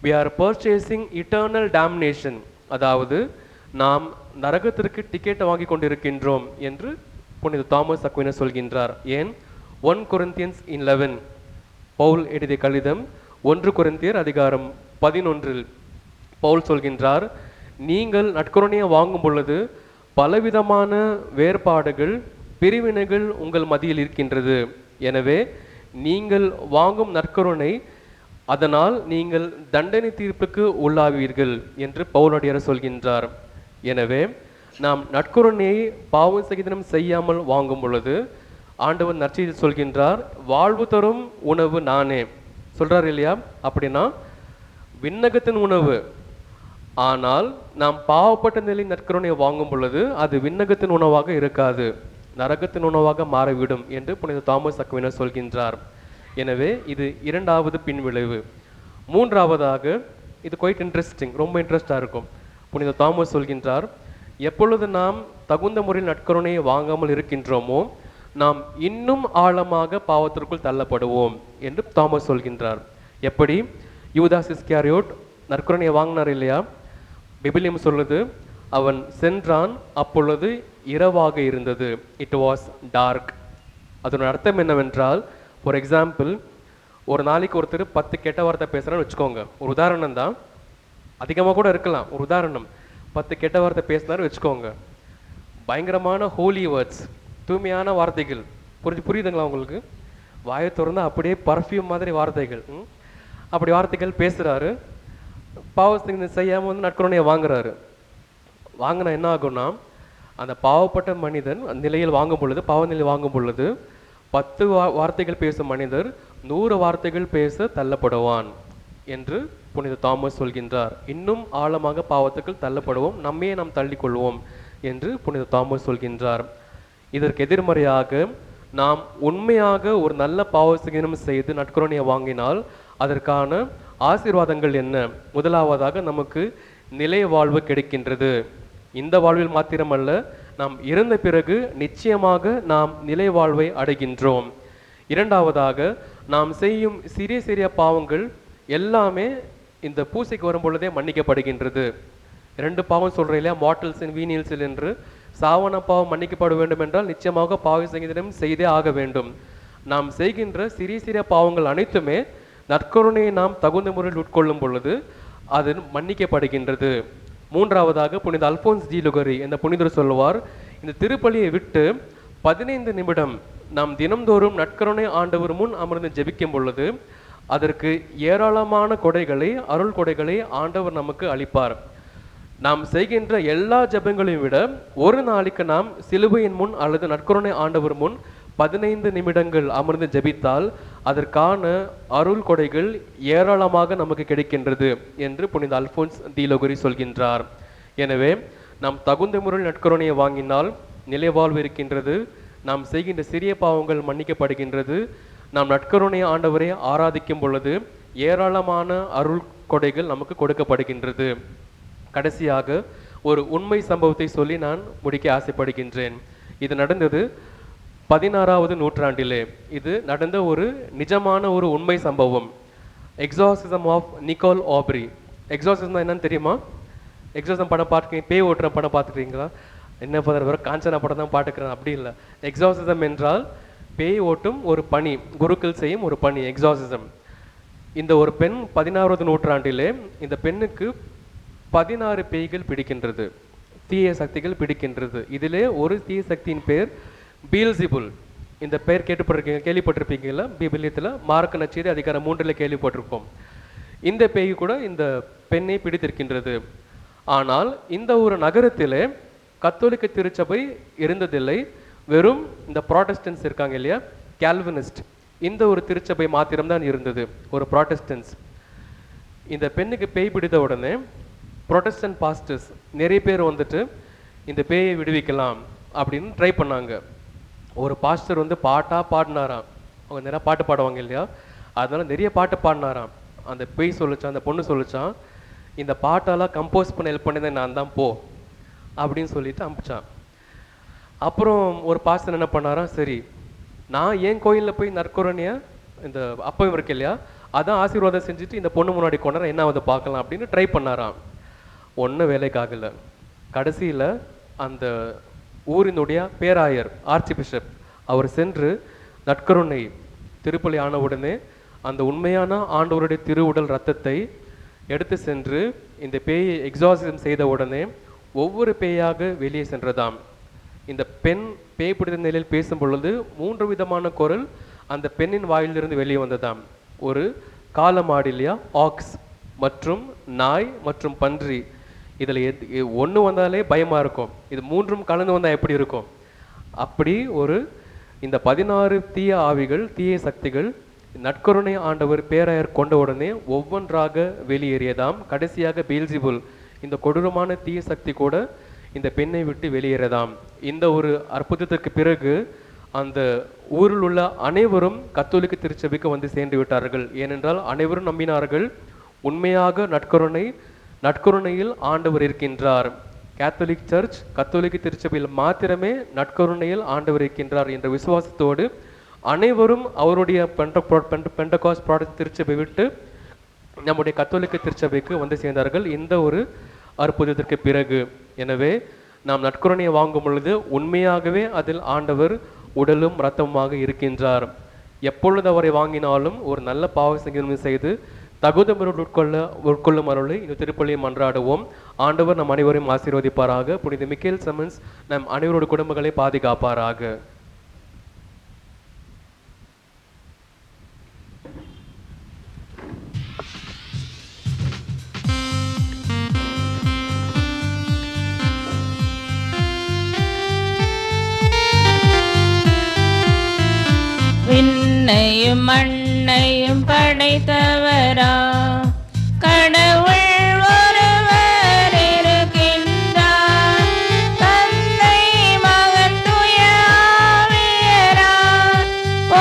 we are purchasing eternal damnation, அதாவது நாம் நரகத்திற்கு டிக்கெட்டை வாங்கி கொண்டிருக்கின்றோம் என்று புனித தாமஸ் அக்வினஸ் சொல்கின்றார். ஏன்? 1 Corinthians 11 பவுல் எழுதிய கடிதம் 1 கொரிந்தியர் அதிகாரம் 11 பவுல் சொல்கின்றார், நீங்கள் நற்கருணையை வாங்கும் பொழுது பலவிதமான வேறுபாடுகள் பிரிவினைகள் உங்கள் மத்தியில் இருக்கின்றது. எனவே நீங்கள் வாங்கும் நற்கருணை அதனால் நீங்கள் தண்டனை தீர்ப்புக்கு உள்ளாவீர்கள் என்று பவுலடியார் சொல்கின்றார். எனவே நாம் நற்கருணையை பாவம் சகிதனம் செய்யாமல் வாங்கும் பொழுது ஆண்டவர் நற்செய்தி சொல்கின்றார், வாழ்வு தரும் உணவு நானே சொல்றார் இல்லையா? அப்படின்னா விண்ணகத்தின் உணவு. ஆனால் நாம் பாவப்பட்ட நிலை நற்கருணையை வாங்கும் பொழுது அது விண்ணகத்தின் உணவாக இருக்காது, நரகத்தின் உணவாக மாறிவிடும் என்று புனித தாமஸ் அக்வினஸ் சொல்கின்றார். எனவே இது இரண்டாவது பின்விளைவு. மூன்றாவதாக இது குவைட் இன்ட்ரெஸ்டிங், ரொம்ப இன்ட்ரெஸ்டாக இருக்கும். புனித தாமஸ் சொல்கின்றார், எப்பொழுது நாம் தகுந்த முறையில் நற்கருணையை வாங்காமல் இருக்கின்றோமோ நாம் இன்னும் ஆழமாக பாவத்திற்குள் தள்ளப்படுவோம் என்று தாமஸ் சொல்கின்றார். எப்படி? யூதாஸ் இஸ்காரியோட் நற்கருணையை வாங்கினார் இல்லையா? பிபிலியம் சொல்லுது, அவன் சென்றான், அப்பொழுது இரவாக இருந்தது, இட் வாஸ் டார்க். அதனோட அர்த்தம் என்னவென்றால், ஃபார் எக்ஸாம்பிள், ஒரு நாளைக்கு ஒருத்தர் 10 கெட்ட வார்த்தை பேசுகிறான்னு வச்சுக்கோங்க. ஒரு உதாரணம் தான், அதிகமாக கூட இருக்கலாம். ஒரு உதாரணம், 10 கெட்ட வார்த்தை பேசினாரு வச்சுக்கோங்க. பயங்கரமான ஹோலி வேர்ட்ஸ், தூய்மையான வார்த்தைகள், புரியுதுங்களா உங்களுக்கு? வாயை திறந்து அப்படியே பர்ஃப்யூம் மாதிரி வார்த்தைகள், அப்படி வார்த்தைகள் பேசுகிறாரு. பாவத்தை செய்யாமல் வந்து நற்கருணையை வாங்குறாரு. வாங்கினா என்ன ஆகும்னா, அந்த பாவப்பட்ட மனிதன் நிலையில் வாங்கும் பொழுது, பாவ நிலையில் வாங்கும் பொழுது 10 வார்த்தைகள் பேசும் மனிதர் 100 வார்த்தைகள் பேச தள்ளப்படுவான் என்று புனித தாமஸ் சொல்கின்றார். இன்னும் ஆழமாக பாவத்துக்குள் தள்ளப்படுவோம், நம்மையே நாம் தள்ளிக்கொள்வோம் என்று புனித தாமஸ் சொல்கின்றார். இதற்கு எதிர்மறையாக நாம் உண்மையாக ஒரு நல்ல பாவசீனம் செய்து நற்கருணையை வாங்கினால் அதற்கான ஆசீர்வாதங்கள் என்ன? முதலாவதாக நமக்கு நிலை வாழ்வு கிடைக்கின்றது. இந்த வாழ்வில் மாத்திரமல்ல, நாம் இறந்த பிறகு நிச்சயமாக நாம் நிலை வாழ்வை அடைகின்றோம். இரண்டாவதாக, நாம் செய்யும் சிறிய சிறிய பாவங்கள் எல்லாமே இந்த பூசைக்கு வரும் பொழுதே மன்னிக்கப்படுகின்றது. 2 பாவம் சொல்கிறேன் இல்லையா, மார்டல்ஸ் அண்ட் வீனியல்ஸ் என்று. சாவன பாவம் மன்னிக்கப்பட வேண்டும் என்றால் நிச்சயமாக பாவ சங்கீதம் செய்தே ஆக வேண்டும். நாம் செய்கின்ற சிறிய சிறிய பாவங்கள் அனைத்துமே நற்கருணையை நாம் தகுந்த முறையில் உட்கொள்ளும் பொழுது அது மன்னிக்கப்படுகின்றது. மூன்றாவதாக புனித அல்போன்ஸ் டி லுகரி என்ற புனிதர் சொல்லுவார், இந்த திருப்பலியை விட்டு 15 நிமிடம் நாம் தினம்தோறும் நற்கருணை ஆண்டவர் முன் அமர்ந்து ஜெபிக்கும் பொழுது அதற்கு ஏராளமான கொடைகளை, அருள் கொடைகளை ஆண்டவர் நமக்கு அளிப்பார். நாம் செய்கின்ற எல்லா ஜெபங்களையும் விட ஒரு நாளைக்கு நாம் சிலுவையின் முன் அல்லது நற்கருணை ஆண்டவர் முன் 15 நிமிடங்கள் அமர்ந்து ஜெபித்தால் அதற்கான அருள் கொடைகள் ஏராளமாக நமக்கு கிடைக்கின்றது என்று புனித அல்போன்ஸ் தி லுகரி சொல்கின்றார். எனவே நாம் தகுந்த முறையில் நற்கருணையை வாங்கினால் நிலைவாழ்வு இருக்கின்றது, நாம் செய்கின்ற சிறிய பாவங்கள் மன்னிக்கப்படுகின்றது, நாம் நற்கருணை ஆண்டவரை ஆராதிக்கும் பொழுது ஏராளமான அருள் கொடைகள் நமக்கு கொடுக்கப்படுகின்றது. கடைசியாக ஒரு உண்மை சம்பவத்தை சொல்லி நான் முடிக்க ஆசைப்படுகின்றேன். இது நடந்தது 16வது நூற்றாண்டிலே. இது நடந்த ஒரு நிஜமான ஒரு உண்மை சம்பவம். Exorcism of Nicole Aubry. Exorcism என்னன்னு தெரியுமா? எக்ஸாசிசம் படம் பார்த்துருக்கீங்க, பேய் ஓட்டுற படம் பார்த்துக்கிறீங்களா? என்ன பதர் வர காஞ்சனா படம் தான் பார்த்துக்கிறேன், அப்படி இல்லை. எக்ஸாசிசம் என்றால் பேய் ஓட்டும் ஒரு பணி, குருக்கள் செய்யும் ஒரு பணி, எக்ஸாசிசம். இந்த ஒரு பெண் 16வது நூற்றாண்டிலே இந்த பெண்ணுக்கு 16 பேய்கள் பிடிக்கின்றது, தீய சக்திகள் பிடிக்கின்றது. இதிலே ஒரு தீய சக்தியின் பேர் பீல்சிபுல். இந்த பெயர் கேள்விப்பட்டிருப்பீங்களா? பீபிலியத்தில் மார்க் நற்செய்தி அதிகாரம் 3 கேள்விப்பட்டிருப்போம். இந்த பேய் கூட இந்த பெண்ணை பிடித்திருக்கின்றது. ஆனால் இந்த ஒரு நகரத்திலே கத்தோலிக்க திருச்சபை இருந்ததில்லை, வெறும் இந்த ப்ராட்டஸ்டன்ஸ் இருக்காங்க இல்லையா, கால்வினிஸ்ட், இந்த ஒரு திருச்சபை மாத்திரம்தான் இருந்தது, ஒரு ப்ராட்டஸ்டன்ஸ். இந்த பெண்ணுக்கு பேய் பிடித்த உடனே ப்ரொட்டஸ்டன்ட் பாஸ்டர்ஸ் நிறைய பேர் வந்துட்டு இந்த பேயை விடுவிக்கலாம் அப்படின்னு ட்ரை பண்ணாங்க. ஒரு பாஸ்டர் வந்து பாட்டாக பாடினாராம், அவங்க நிறையா பாட்டு பாடுவாங்க இல்லையா, அதனால நிறைய பாட்டு பாடினாராம். அந்த பேய் சொல்லிச்சான், அந்த பொண்ணு சொல்லிச்சான், இந்த பாட்டெல்லாம் கம்போஸ் பண்ண ஹெல்ப் பண்ணதை நான் தான் போ அப்படின்னு சொல்லிட்டு அனுப்பிச்சான். அப்புறம் ஒரு பாஸ்டர் என்ன பண்ணாராம், சரி நான் என் கோயிலில் போய் நற்கருணைய இந்த அப்பம் இருக்கு இல்லையா, அதான் ஆசீர்வாதம் செஞ்சுட்டு இந்த பொண்ணு முன்னாடி கொண்டாட என்ன வந்து பார்க்கலாம் அப்படின்னு ட்ரை பண்ணாராம். ஒன்றும் வேலைக்காகல. கடைசியில் அந்த ஊரினுடைய பேராயர் ஆர்ச்சி பிஷப் அவர் சென்று நற்கருணை திருப்பலி ஆன உடனே அந்த உண்மையான ஆண்டவருடைய திருவுடல் இரத்தத்தை எடுத்து சென்று இந்த பேயை எக்ஸாசிசம் செய்த உடனே ஒவ்வொரு பேயாக வெளியே சென்றதாம். இந்த பெண் பேய் பிடித்த நிலையில் பேசும் பொழுது 3 விதமான குரல் அந்த பெண்ணின் வாயிலிருந்து வெளியே வந்ததாம். ஒரு காளமாடு இல்லையா, ஆக்ஸ், மற்றும் நாய் மற்றும் பன்றி. இதில் ஒன்று வந்தாலே பயமாக இருக்கும், இது 3ம் கலந்து வந்தால் எப்படி இருக்கும்? அப்படி ஒரு இந்த 16 தீய ஆவிகள், தீய சக்திகள் நற்கருணை ஆண்டவர் பேராயர் கொண்ட உடனே ஒவ்வொன்றாக வெளியேறியதாம். கடைசியாக பெல்சிபுல் இந்த கொடூரமான தீய சக்தி கூட இந்த பெண்ணை விட்டு வெளியேறதாம். இந்த ஒரு அற்புதத்திற்கு பிறகு அந்த ஊரில் உள்ள அனைவரும் கத்தோலிக்க திருச்சபைக்கு வந்து சேர்ந்து விட்டார்கள். ஏனென்றால் அனைவரும் நம்பினார்கள் உண்மையாக நற்கருணையில் ஆண்டவர் இருக்கின்றார். கேத்தலிக் சர்ச், கத்தோலிக்க திருச்சபையில் மாத்திரமே நற்கருணையில் ஆண்டவர் இருக்கின்றார் என்ற விசுவாசத்தோடு அனைவரும் அவருடைய பெண்டகாஸ்ட் ப்ராடக்ட் திருச்சபை விட்டு நம்முடைய கத்தோலிக்க திருச்சபைக்கு வந்து சேர்ந்தார்கள் இந்த ஒரு அற்புதத்திற்கு பிறகு. எனவே நாம் நற்கருணையை வாங்கும் பொழுது உண்மையாகவே அதில் ஆண்டவர் உடலும் இரத்தமாக இருக்கின்றார். எப்பொழுது அவரை வாங்கினாலும் ஒரு நல்ல பாவ சங்கீதம் செய்து தகுந்தவரோடு உட்கொள்ளும் அருளை இந்த திருப்பலியை மன்றாடுவோம். ஆண்டவர் நம் அனைவரையும் ஆசீர்வதிப்பாராக. புனித மிக்கேல் செமன்ஸ் நம் அனைவரோட குடும்பங்களை பாதுகாப்பாராக. விண்ணையும் மண்ணையும் படைத்தவரா கடவுள் ஒருவர் இருக்கின்றார். தந்தை மகன் தூய ஆவியரா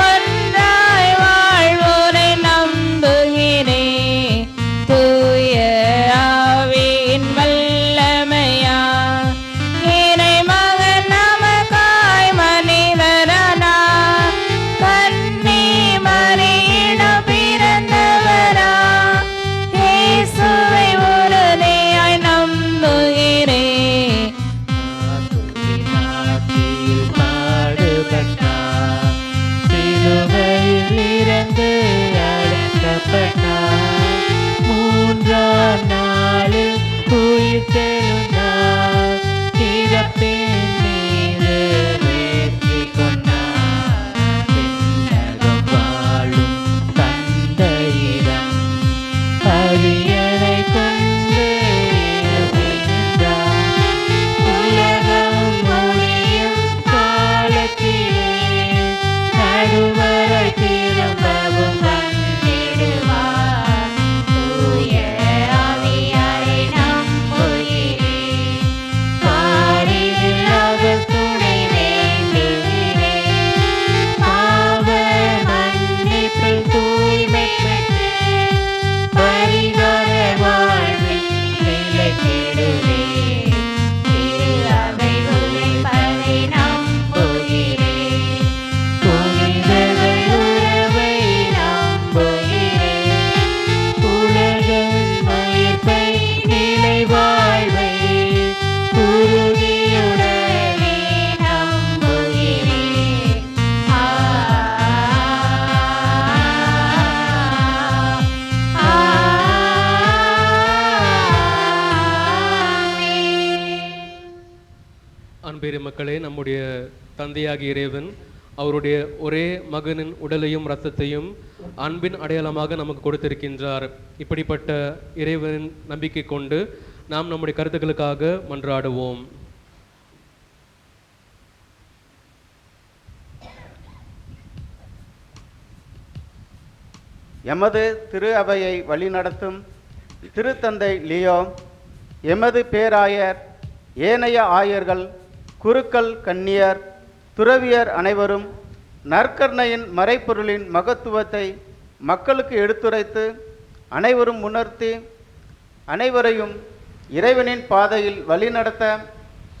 ஒன்றாய் வாழ்வோரை நம்புகிறேன். தூய ஆவியின் வல்லமையா இறை மகன் நமக்காய் மனிதரானா கன்னி மரியிடம் பிறந்தவரா இயேசுவை உறுதியாய் நம்புகிறேன். பாடுபட்டார், சிலுவையில் இறந்து அடக்கப்பட்டார், 3ஆம் நாளில் உயிர்த்தெழுந்தார், இறப்பின் மீது வெற்றி கொண்டார். விண்ணகம் வாழும் தந்தையிடம் அரியணை கொண்டு எழுகின்றார். உலகம் முடியும் காலத்திலே நடுவரை திரும்பவும் வந்திடுவார். தூய ஆவியாரை நம்புகிறேன். பாரினில் அவர் துணை வேண்டுகிறேன். பாவ மன்னிப்பில் தூய்மை பெற்று பரிகார வாழ்வில் நிலைத்திடுவேன். திரு அவை உழைப்பதை நம்புகிறேன். புனிதர்கள் உறவை நம்புகிறேன். உலகம் உயிர்ப்பை நிலை வாழ்வை உறுதியுடனே நம்புகிறேன். அன்பேறு மக்களே, நம்முடைய தந்தையாகிய இறைவன் அவருடைய ஒரே மகனின் உடலையும் இரத்தத்தையும் அன்பின் அடையாளமாக நமக்கு கொடுத்திருக்கின்றார். இப்படிப்பட்ட இறைவனின் நம்பிக்கை கொண்டு நாம் நம்முடைய கருத்துக்களுக்காக மன்றாடுவோம். எமது திரு அவையை வழிநடத்தும் திருத்தந்தை லியோ, எமது பேராயர், ஏனைய ஆயர்கள், குருக்கள், கன்னியர், துறவியர் அனைவரும் நற்கருணையின் மறைப்பொருளின் மகத்துவத்தை மக்களுக்கு எடுத்துரைத்து அனைவரும் உணர்த்தி அனைவரையும் இறைவனின் பாதையில் வழிநடத்த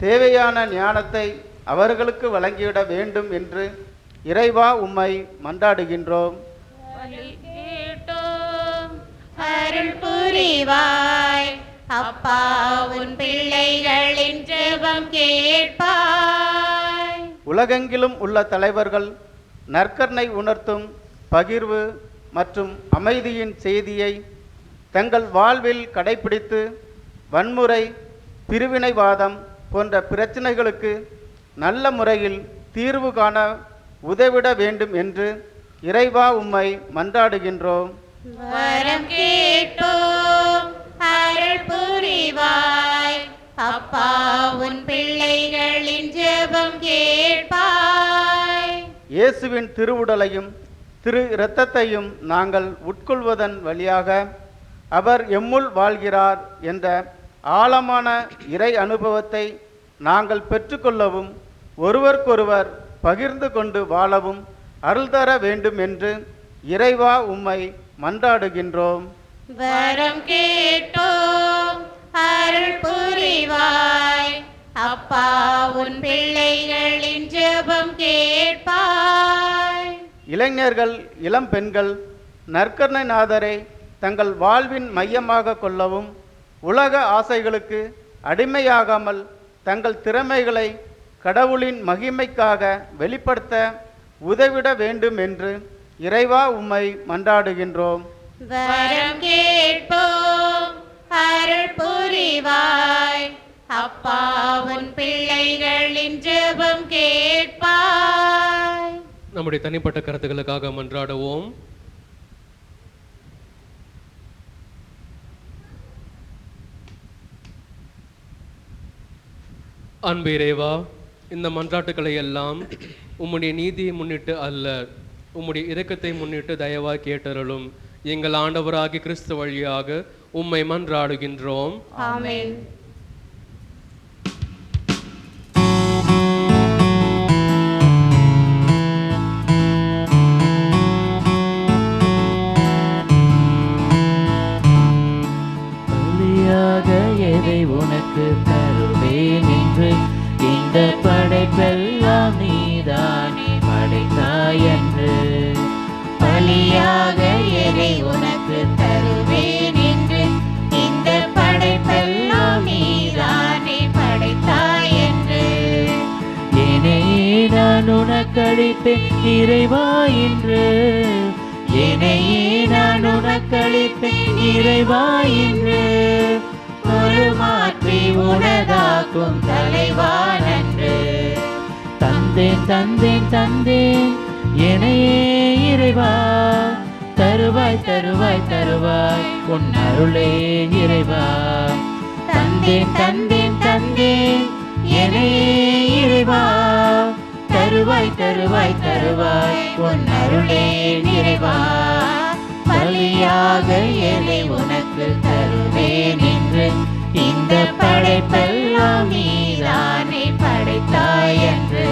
தேவையான ஞானத்தை அவர்களுக்கு வழங்கிவிட வேண்டும் என்று இறைவா உம்மை மன்றாடுகின்றோம். அருள் புரிவாய் அப்பா, உன் பிள்ளைகளின் ஜெபம் கேட்பாய். உலகெங்கிலும் உள்ள தலைவர்கள் நற்கருணை உணர்த்தும் பகிர்வு மற்றும் அமைதியின் செய்தியை தங்கள் வாழ்வில் கடைபிடித்து வன்முறை, பிரிவினைவாதம் போன்ற பிரச்சனைகளுக்கு நல்ல முறையில் தீர்வு காண உதவிட வேண்டும் என்று இறைவா உம்மை மன்றாடுகின்றோம். வரம் கேட்டோம், அருள் புரிவாய் அப்பா, உன் பிள்ளைகளின் ஜெபம் கேட்பாய். இயேசுவின் திருவுடலையும் திரு இரத்தத்தையும் நாங்கள் உட்கொள்வதன் வழியாக அவர் எம்முள் வாழ்கிறார் என்ற ஆழமான இறை அனுபவத்தை நாங்கள் பெற்றுக்கொள்ளவும் ஒருவருக்கொருவர் பகிர்ந்து கொண்டு வாழவும் அருள் தர வேண்டும் என்று இறைவா உம்மை மன்றாடுகின்றோம். வரம் கேட்டோம், அருள் புரிவாய் அப்பா, உன் பிள்ளைகளின் ஜெபம் கேட்பாய். இளைஞர்கள், இளம் பெண்கள் நற்கருணை நாதரை தங்கள் வாழ்வின் மையமாக கொள்ளவும் உலக ஆசைகளுக்கு அடிமையாகாமல் தங்கள் திறமைகளை கடவுளின் மகிமைக்காக வெளிப்படுத்த உதவிட வேண்டும் என்று இறைவா உம்மை மன்றாடுகின்றோம். வரம் கேட்போம், அருள் புரிவாய் அப்பா, உன் பிள்ளைகளின் ஜெபம் கேட்பாய். நம்முடைய தனிப்பட்ட கருத்துக்களுக்காக மன்றாடுவோம். அன்பு இறைவா, இந்த மன்றாட்டுக்களை எல்லாம் உம்முடைய நீதியை முன்னிட்டு அல்ல, உம்முடைய இரக்கத்தை முன்னிட்டு தயவாய் கேட்டருளும். எங்கள் ஆண்டவராகிய கிறிஸ்து வழியாக உம்மை மன்றாடுகின்றோம். ஆமென். பலியாக எதை உனக்கு தருவேன் என்று இந்த படைப்பெல்லாம் நீதானே படைத்தாய் என்று. பலியாக எதை உனக்கு தருவேன் என்று இந்த படைப்பெல்லாம் நீதானே படைத்தாய் என்று. என்னையே நான் உனக்களிப்பேன் இறைவா என்று. என்னையே நான் உனக்களிப்பேன் இறைவா என்று. ஒரு மாற்றி உனதாக்கும் தலைவா நன்று. தந்தேன் தந்தேன் தந்தேன் என்னையே இறைவா. தருவாய் தருவாய் தருவாய் உன் அருளே இறைவா. தந்தேன் தந்தேன் தந்தேன் என்னையே இறைவா. தருவாய் தருவாய் தருவாய் உன் அருளே இறைவா. பலியாக எதை உனக்கு தருவேன் என்று இந்த படைப்பெல்லாம் நீதானே படைத்தாய் என்று.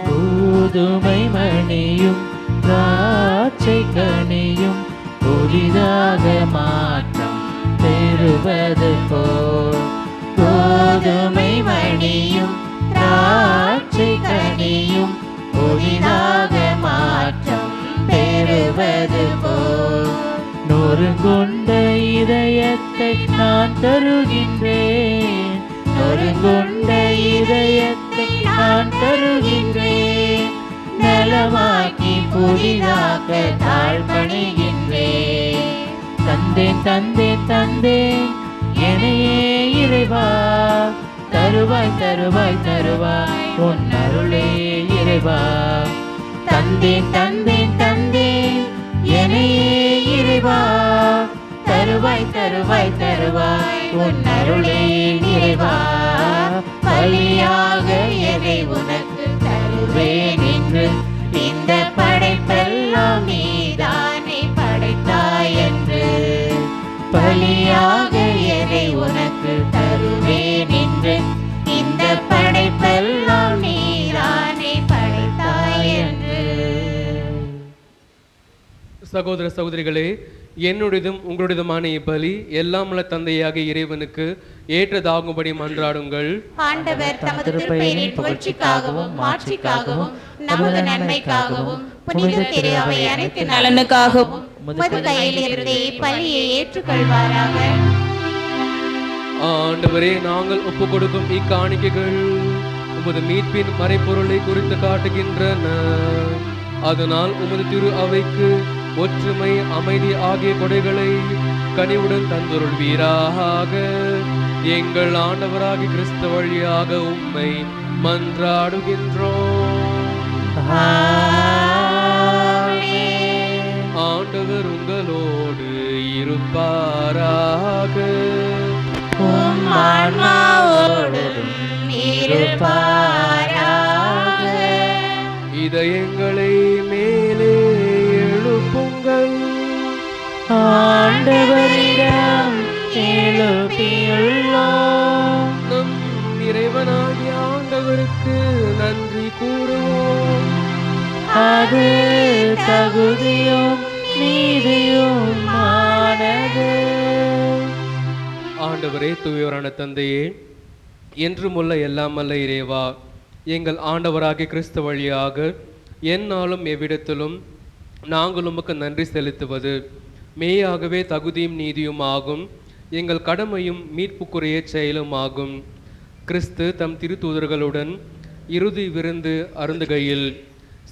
கோதுமை மணியும் திராட்சை கனியும் புதிதாக மாற்றம் பெறுவது போல். கோதுமை மணியும் திராட்சை கனியும் புதிதாக மாற்றம் பெறுவது போல். நொறுங்குண்ட இதயத்தை நான் தருகின்றேன். நொறுங்குண்ட இதயத்தை நான் தருகின்றேன். நலமாக்கி புதிதாக்க தாழ்பணிகின்றேன். தந்தேன் தந்தேன் தந்தேன் என்னையே இறைவா. தருவாய் தருவாய் தருவாய் உன் அருளே இறைவா. தந்தேன் தந்தேன் தந்தேன் என்னையே இறைவா. தருவாய் தருவாய் தருவாய் உன் அருளே இறைவா. பலியாக எதை உனக்கு தருவேன் என்று இந்த படைப்பெல்லாம் நீதானே படைத்தாய் என்று. பலியாக எதை உனக்கு தருவேன் சகோதர சகோதரிகளே, என்னுடையதும் உங்களுடையதுமான இப்பலி எல்லாம் உள்ள தந்தையாக இறைவனுக்கு ஏற்றதாகும்படி மன்றாடுங்கள். ஆண்டவர் தமது திருப்பெயரின் புகழ்ச்சிக்காகவும் மாட்சிக்காகவும் நமது நன்மைக்காகவும் புனித திரு அவை அனைத்து நலனுக்காகவும் உமது கையில் இருந்தே பலியை ஏற்றுக்கொள்வாராக. ஆண்டவரே, நாங்கள் ஒப்பு கொடுக்கும் இக்காணிக்கைகள் உமது மீட்பின் மறைப்பொருளை குறித்து காட்டுகின்றன. அதனால் உமது திரு அவைக்கு ஒற்றுமை, அமைதி ஆகிய கொடைகளை கனிவுடன் தந்துருள்வீராக. எங்கள் ஆண்டவராகிய கிறிஸ்து வழியாக உம்மை மன்றாடுகின்றோம். ஆண்டவர் உங்களோடு இருப்பாராக. உம் ஆன்மாவோடும் இருப்பாராக. இதயங்களை மேலே எழுப்புங்கள். ஆண்டவரிடம் எழுப்பியுள்ளோம். நம் இறைவனாகிய ஆண்டவருக்கு நன்றி கூறுவோம். அது தகுதியும் நீதியும் ஆனது. ஆண்டவரே, தூயவரான தந்தையே, என்றுமுள்ள எல்லாம் அல்ல இறைவா, எங்கள் ஆண்டவராகிய கிறிஸ்து வழியாக எந்நாளும் எவ்விடத்திலும் நாங்கள் உமக்கு நன்றி செலுத்துவது மெய்யாகவே தகுதியும் நீதியும் ஆகும். எங்கள் கடமையும் மீட்புக்குரிய செயலும் ஆகும். கிறிஸ்து தம் திருத்தூதர்களுடன் இறுதி விருந்து அருந்துகையில்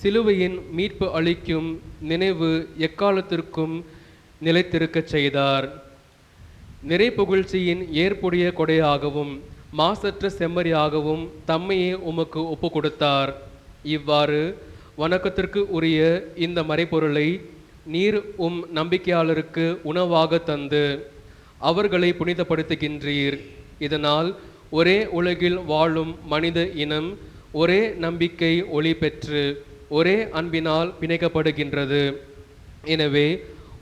சிலுவையின் மீட்பு அளிக்கும் நினைவு எக்காலத்திற்கும் நிலைத்திருக்கச் செய்தார். நிறை புகழ்ச்சியின் ஏற்புடைய கொடையாகவும் மாசற்ற செம்மறியாகவும் தம்மையே உமக்கு ஒப்பு கொடுத்தார். இவ்வாறு வணக்கத்திற்கு உரிய இந்த மறைப்பொருளை நீர் உம் நம்பிக்கையாளருக்கு உணவாக தந்து அவர்களை புனிதப்படுத்துகின்றீர். இதனால் ஒரே உலகில் வாழும் மனித இனம் ஒரே நம்பிக்கை ஒளி பெற்று ஒரே அன்பினால் பிணைக்கப்படுகின்றது. எனவே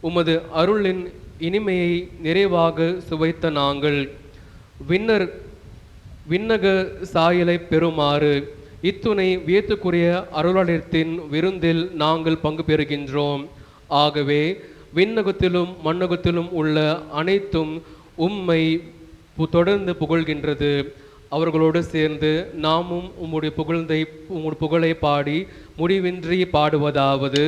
உமது அருளின் இனிமையை நிறைவாக சுவைத்த நாங்கள் விண்ணக சாயலை பெறுமாறு இத்துணை வியத்துக்குரிய அருளாளத்தின் விருந்தில் நாங்கள் பங்கு பெறுகின்றோம். ஆகவே விண்ணகத்திலும் மண்ணகத்திலும் உள்ள அனைத்தும் உம்மை தொடர்ந்து புகழ்கின்றது. அவர்களோடு சேர்ந்து நாமும் உம்முடைய புகழை பாடி முடிவின்றி பாடுவதாவது: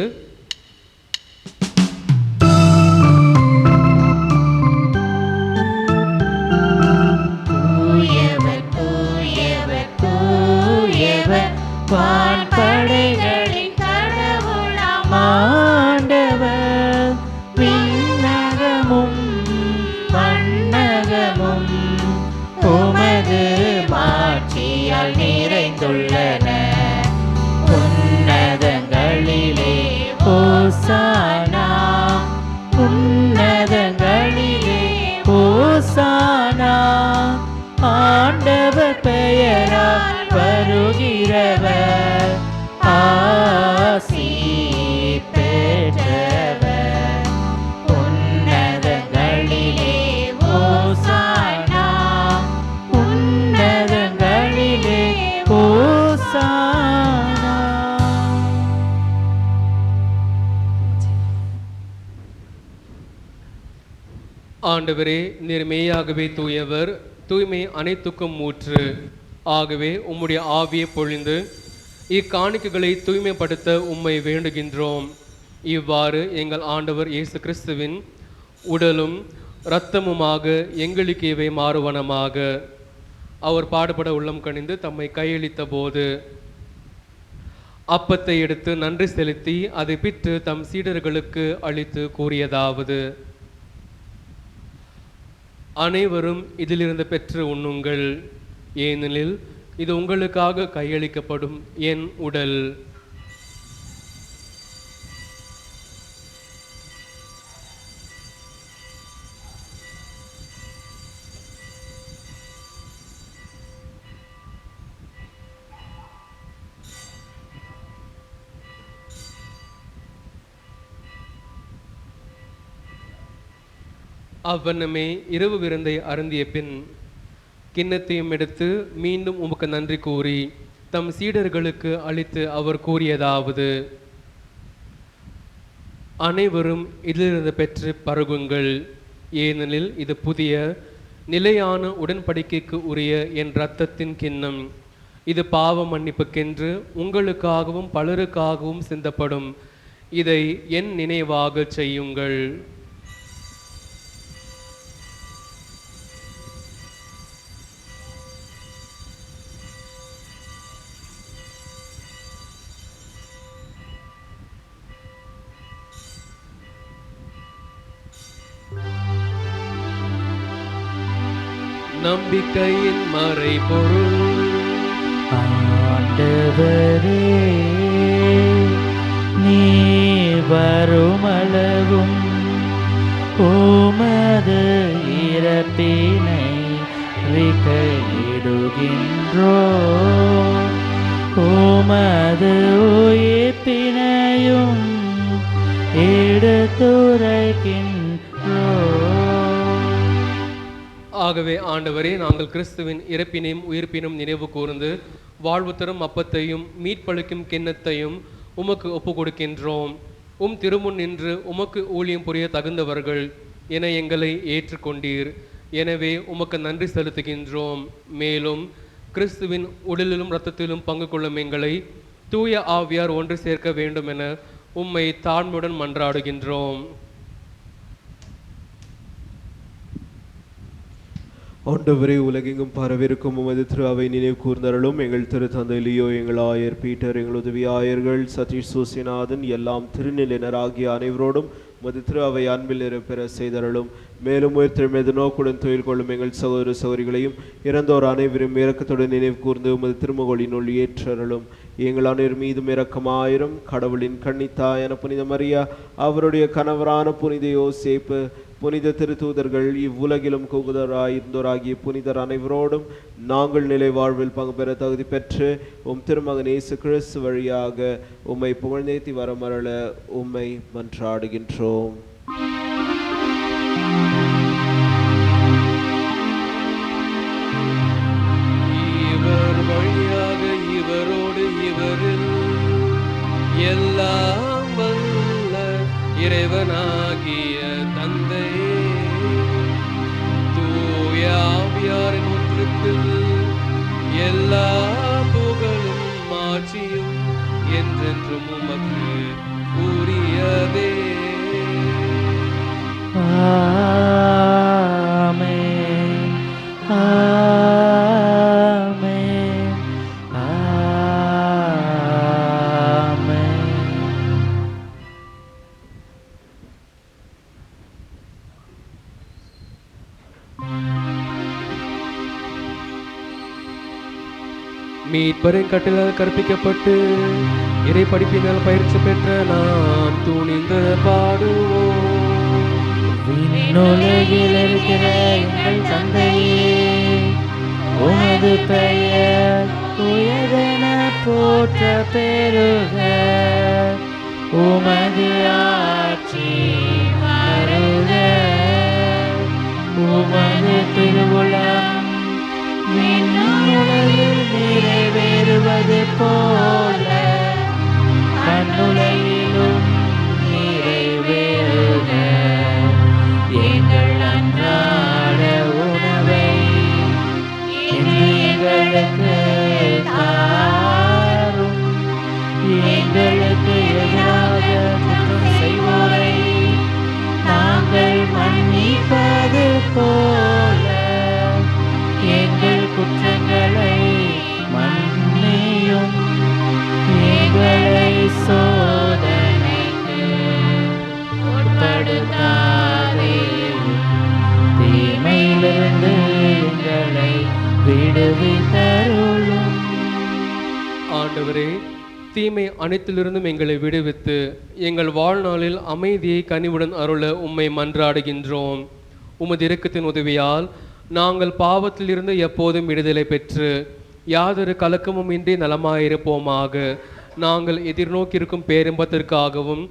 வான்படைகளின் கடவுளாம் ஆண்டவர், விண்ணகமும் மண்ணகமும் உமது மாட்சியால் நிறைந்துள்ளன. உன்னதங்களிலே ஓசானா, உன்னதங்களிலே ஓசானா. ஆண்டவர் பெயரால் வருகிறவர் ஆசி பெற்றவர். உன்னதங்களிலே ஓசானா, உன்னதங்களிலே ஓசானா. ஆண்டவரே, நீர் மெய்யாகவே தூயவர், தூய்மை அனைத்துக்கும் ஊற்று. ஆகவே உம்முடைய ஆவியை பொழிந்து இக்காணிக்கைகளை தூய்மைப்படுத்த உம்மை வேண்டுகின்றோம். இவ்வாறு எங்கள் ஆண்டவர் இயேசு கிறிஸ்துவின் உடலும் இரத்தமுமாக எங்களுக்கு இவை மாறுவனமாக. அவர் பாடுபட உள்ளம் கனிந்து தம்மை கையளித்த போது அப்பத்தை எடுத்து நன்றி செலுத்தி அதை பிற்று தம் சீடர்களுக்கு அளித்து கூறியதாவது: அனைவரும் இதிலிருந்து பெற்று உண்ணுங்கள், ஏனெனில் இது உங்களுக்காக கையளிக்கப்படும் என் உடல். அவ்வண்ணமே இரவு விருந்தை அருந்திய பின் கிண்ணத்தையும் எடுத்து மீண்டும் உமக்கு நன்றி கூறி தம் சீடர்களுக்கு அளித்து அவர் கூறியதாவது: அனைவரும் இதிலிருந்து பெற்று பருகுங்கள், ஏனெனில் இது புதிய நிலையான உடன்படிக்கைக்கு உரிய என் இரத்தத்தின் கிண்ணம். இது பாவ மன்னிப்புக்கென்று உங்களுக்காகவும் பலருக்காகவும் சிந்தப்படும். இதை என் நினைவாக செய்யுங்கள். நம்பிக்கையின் மறைபொருள். ஆண்டவரே, நீ வருமளவும் உமது இறப்பினை அறிக்கையிடுகின்றோ, உமது உயிர்ப்பினையும் எடுத்துரைக்கின்றோ. ஆகவே ஆண்டவரே, நாங்கள் கிறிஸ்துவின் இறப்பினையும் உயிர்ப்பினும் நினைவு கூர்ந்து வாழ்வு தரும் அப்பத்தையும் மீட்பளிக்கும் கிண்ணத்தையும் உமக்கு ஒப்பு கொடுக்கின்றோம். திருமுன் நின்று உமக்கு ஊழியம் புரிய தகுந்தவர்கள் என எங்களை ஏற்றுக்கொண்டீர். எனவே உமக்கு நன்றி செலுத்துகின்றோம். மேலும் கிறிஸ்துவின் உடலிலும் இரத்தத்திலும் பங்கு கொள்ளும் எங்களை தூய ஆவியார் ஒன்று சேர்க்க வேண்டும் என உம்மை தாழ்மையுடன் மன்றாடுகின்றோம். ஆண்டவரே, உலகெங்கும் பரவிருக்கும் உமது திரு அவை நினைவு கூர்ந்தருளும். எங்கள் திரு தந்தை லியோ, எங்கள் ஆயர் பீட்டர், எங்கள் உதவி ஆயர்கள் சதீஷ் சூசிநாதன், எல்லாம் திருநிலையினர் ஆகிய அனைவரோடும் உமது திரு அவை அன்பில் பெற செய்தருளும். மேலும் உயிர்த்தெழும் நோக்குடன் தொழில் கொள்ளும் எங்கள் சகோதர சகோதரிகளையும் இறந்தோர் அனைவரும் இரக்கத்துடன் நினைவு கூர்ந்து உமது திருமகளினுள் ஏற்றருளும். எங்கள் அனைவர் மீதும் இரக்கமாயிரும். கடவுளின் கன்னித்தாயான புனித மரியா, அவருடைய கணவரான புனித யோசேப்பு, புனித திருத்தூதர்கள், இவ்வுலகிலும் கூகுதராயிருந்தோராகிய புனிதர் அனைவரோடும் நாங்கள் நிலை வாழ்வில் பங்கு பெற தகுதி பெற்று திருமகன் இயேசு கிறிஸ்து வழியாக உம்மை புகழ்ந்தேத்தி வரமரள உம்மை மன்றாடுகின்றோம். இவர் வழியாக இவரோடு இவரில் எல்லாம் வல்ல இறைவனாகிய தந்தை தூய ஆவியாரின் ஒன்றுத்தில் எல்லா புகழும் மாட்சியும் என்றென்றும் உமக்கு உரியதே. ஆமென், ஆமென், ஆமென். மீட்பரின் கட்டளால் கற்பிக்கப்பட்டு இறை படிப்பினால் பயிற்சி பெற்ற நாம் துணிந்து பாடுவோம். விண்ணுலகில் இருக்கிற எங்கள் தந்தையே, உமது பெயர் உயர்வென போற்ற பெருக, உமது ஆட்சி வருக, உமது திருவுளம் விண்ணுலகில் நிறைவேறுவது போல மண்ணுலகிலும் நிறைவேறுக. எங்கள் அன்றாட உணவை இன்று எங்களுக்கு தாரும். எங்களுக்கு எதிராக குற்றம் செய்வோரை நாங்கள் மன்னிப்பது போல எங்கள் குற்றங்களை மன்னியும். எங்களை சோதனைக்கு உட்படுத்தாதேயும், தீமையிலிருந்து எங்களை விடுவித்தருளும். ஆண்டவரே, தீமை அனைத்திலிருந்தும் எங்களை விடுவித்து எங்கள் வாழ்நாளில் அமைதியை கனிவுடன் அருள உம்மை மன்றாடுகின்றோம். உமது இரக்கத்தின் உதவியால் நாங்கள் பாவத்திலிருந்து எப்போதும் விடுதலை பெற்று யாதொரு கலக்கமும் இன்றி நலமாயிருப்போமாக. நாங்கள் எதிர்நோக்கியிருக்கும் பேரின்பத்திற்காகவும்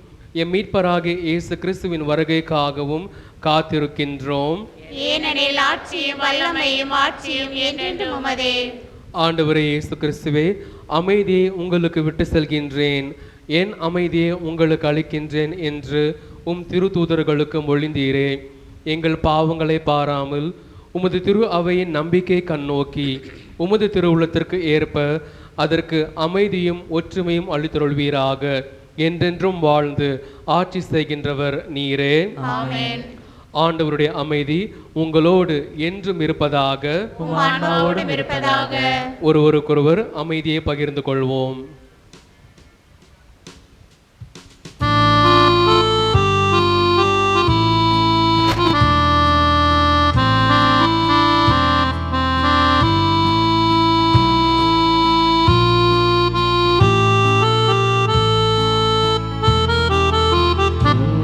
எம் மீட்பராகிய இயேசு கிறிஸ்துவின் வருகைக்காகவும் காத்திருக்கின்றோம். ஏனெனில் ஆட்சியும் வல்லமையும் ஆட்சியும் என்றென்றும் உமதே. ஆண்டவரே இயேசு கிறிஸ்துவே, அமைதியை உங்களுக்கு விட்டு செல்கின்றேன், என் அமைதியை உங்களுக்கு அளிக்கின்றேன் என்று உம் திருத்தூதர்களுக்கு மொழிந்தீரே. எங்கள் பாவங்களை பாராமல் உமது திரு அவையின் நம்பிக்கை கண்ணோக்கி உமது திருவுள்ளத்திற்கு ஏற்ப அதற்கு அமைதியும் ஒற்றுமையும் அளித்தருள்வீராக. என்றென்றும் வாழ்ந்து ஆட்சி செய்கின்றவர் நீரே. ஆமென். ஆண்டவருடைய அமைதி உங்களோடு என்றும் இருப்பதாக. உம் ஆன்மாவோடும் இருப்பதாக. ஒருவருக்கொருவர் அமைதியை பகிர்ந்து கொள்வோம்.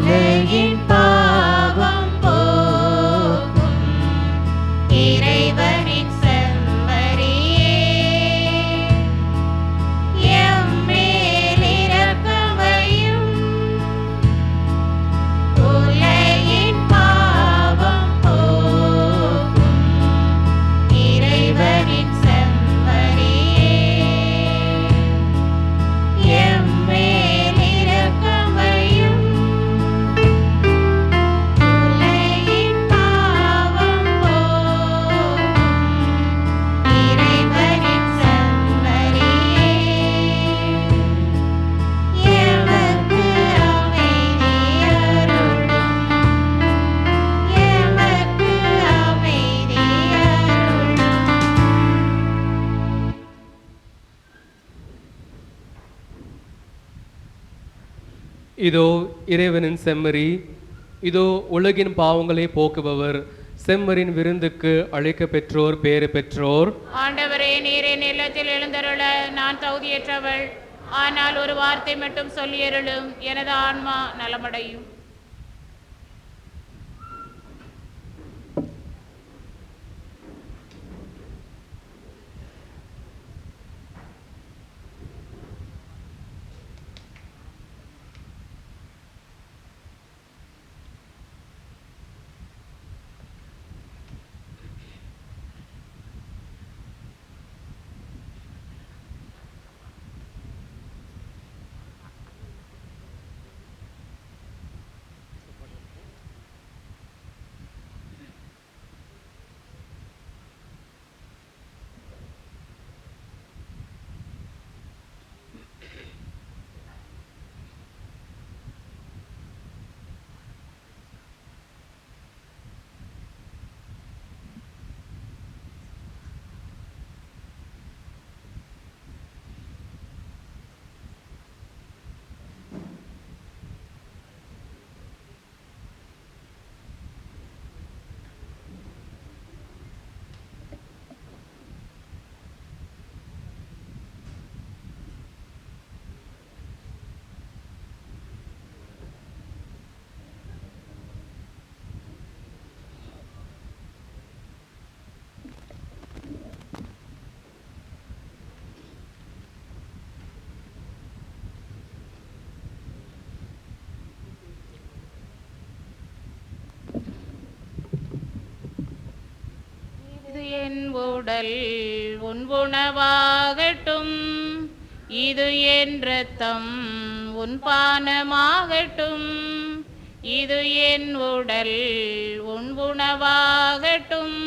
உலகின் பாவம் போக்கும் இறைவனின் செம்மறியே, எம்மேல் இரக்கம் வையும். உலகின் பாவம் போக்கும் இறைவனின் செம்மறியே, எம்மேல் இரக்கம் வையும். உலகின் பாவம் போக்கும் இறைவனின் செம்மறியே, எமக்கு அமைதி அருளும். எமக்கு அமைதி அருளும். இதோ இறைவனின் செம்மறி, இதோ உலகின் பாவங்களை போக்குபவர். செம்மறின் விருந்துக்கு அழைக்க பெற்றோர் பேறு பெற்றோர். ஆண்டவரே, நீர் என் இல்லத்தில் எழுந்தருள நான் தகுதியற்றவள். ஆனால் ஒரு வார்த்தை மட்டும் சொல்லியருளும், எனது ஆன்மா நலமடையும். இது என் உடல் உன் உணவாகட்டும், இது என் இரத்தம் உன் பானமாகட்டும். இது என் உடல் உன் உணவாகட்டும்,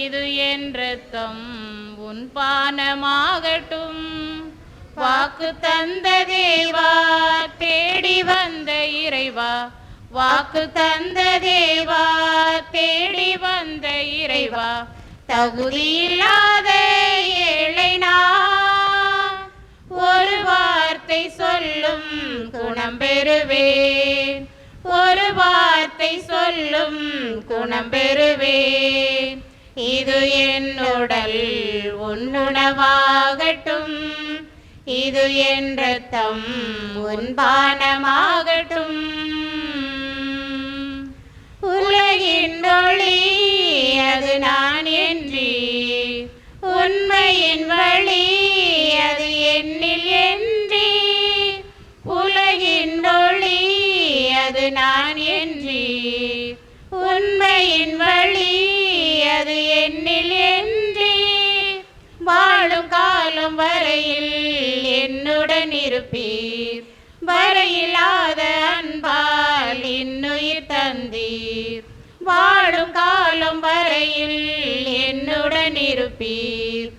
இது என் இரத்தம் உன் பானமாகட்டும். வாக்கு தந்த தேவா, தேடி வந்த இறைவா, வாக்கு தந்த தேவா, தேடி வந்த இறைவா, தகுதியில்லாத ஏழை நான் ஒரு வார்த்தை சொல்லும் குணம் பெறுவேன். ஒரு வார்த்தை சொல்லும் குணம் பெறுவேன். இது என் உடல் உன் உணவாகட்டும், இது என் இரத்தம் உன் பானமாகட்டும். உலகின் ஒளி அது நான் என்றி, உண்மையின் வழி அது என்னில் என்றி. உலகின் ஒளி அது நான் என்றி, உண்மையின் வழி அது என்னில் என்றி. வாழும் காலம் வரையில் என்னுடன் இருப்பீர். வரையில்லாத அன்பால் இன்னுயிர் தந்தீர். வாழும் காலம் வரையில் என்னுடன் இருப்பீர்.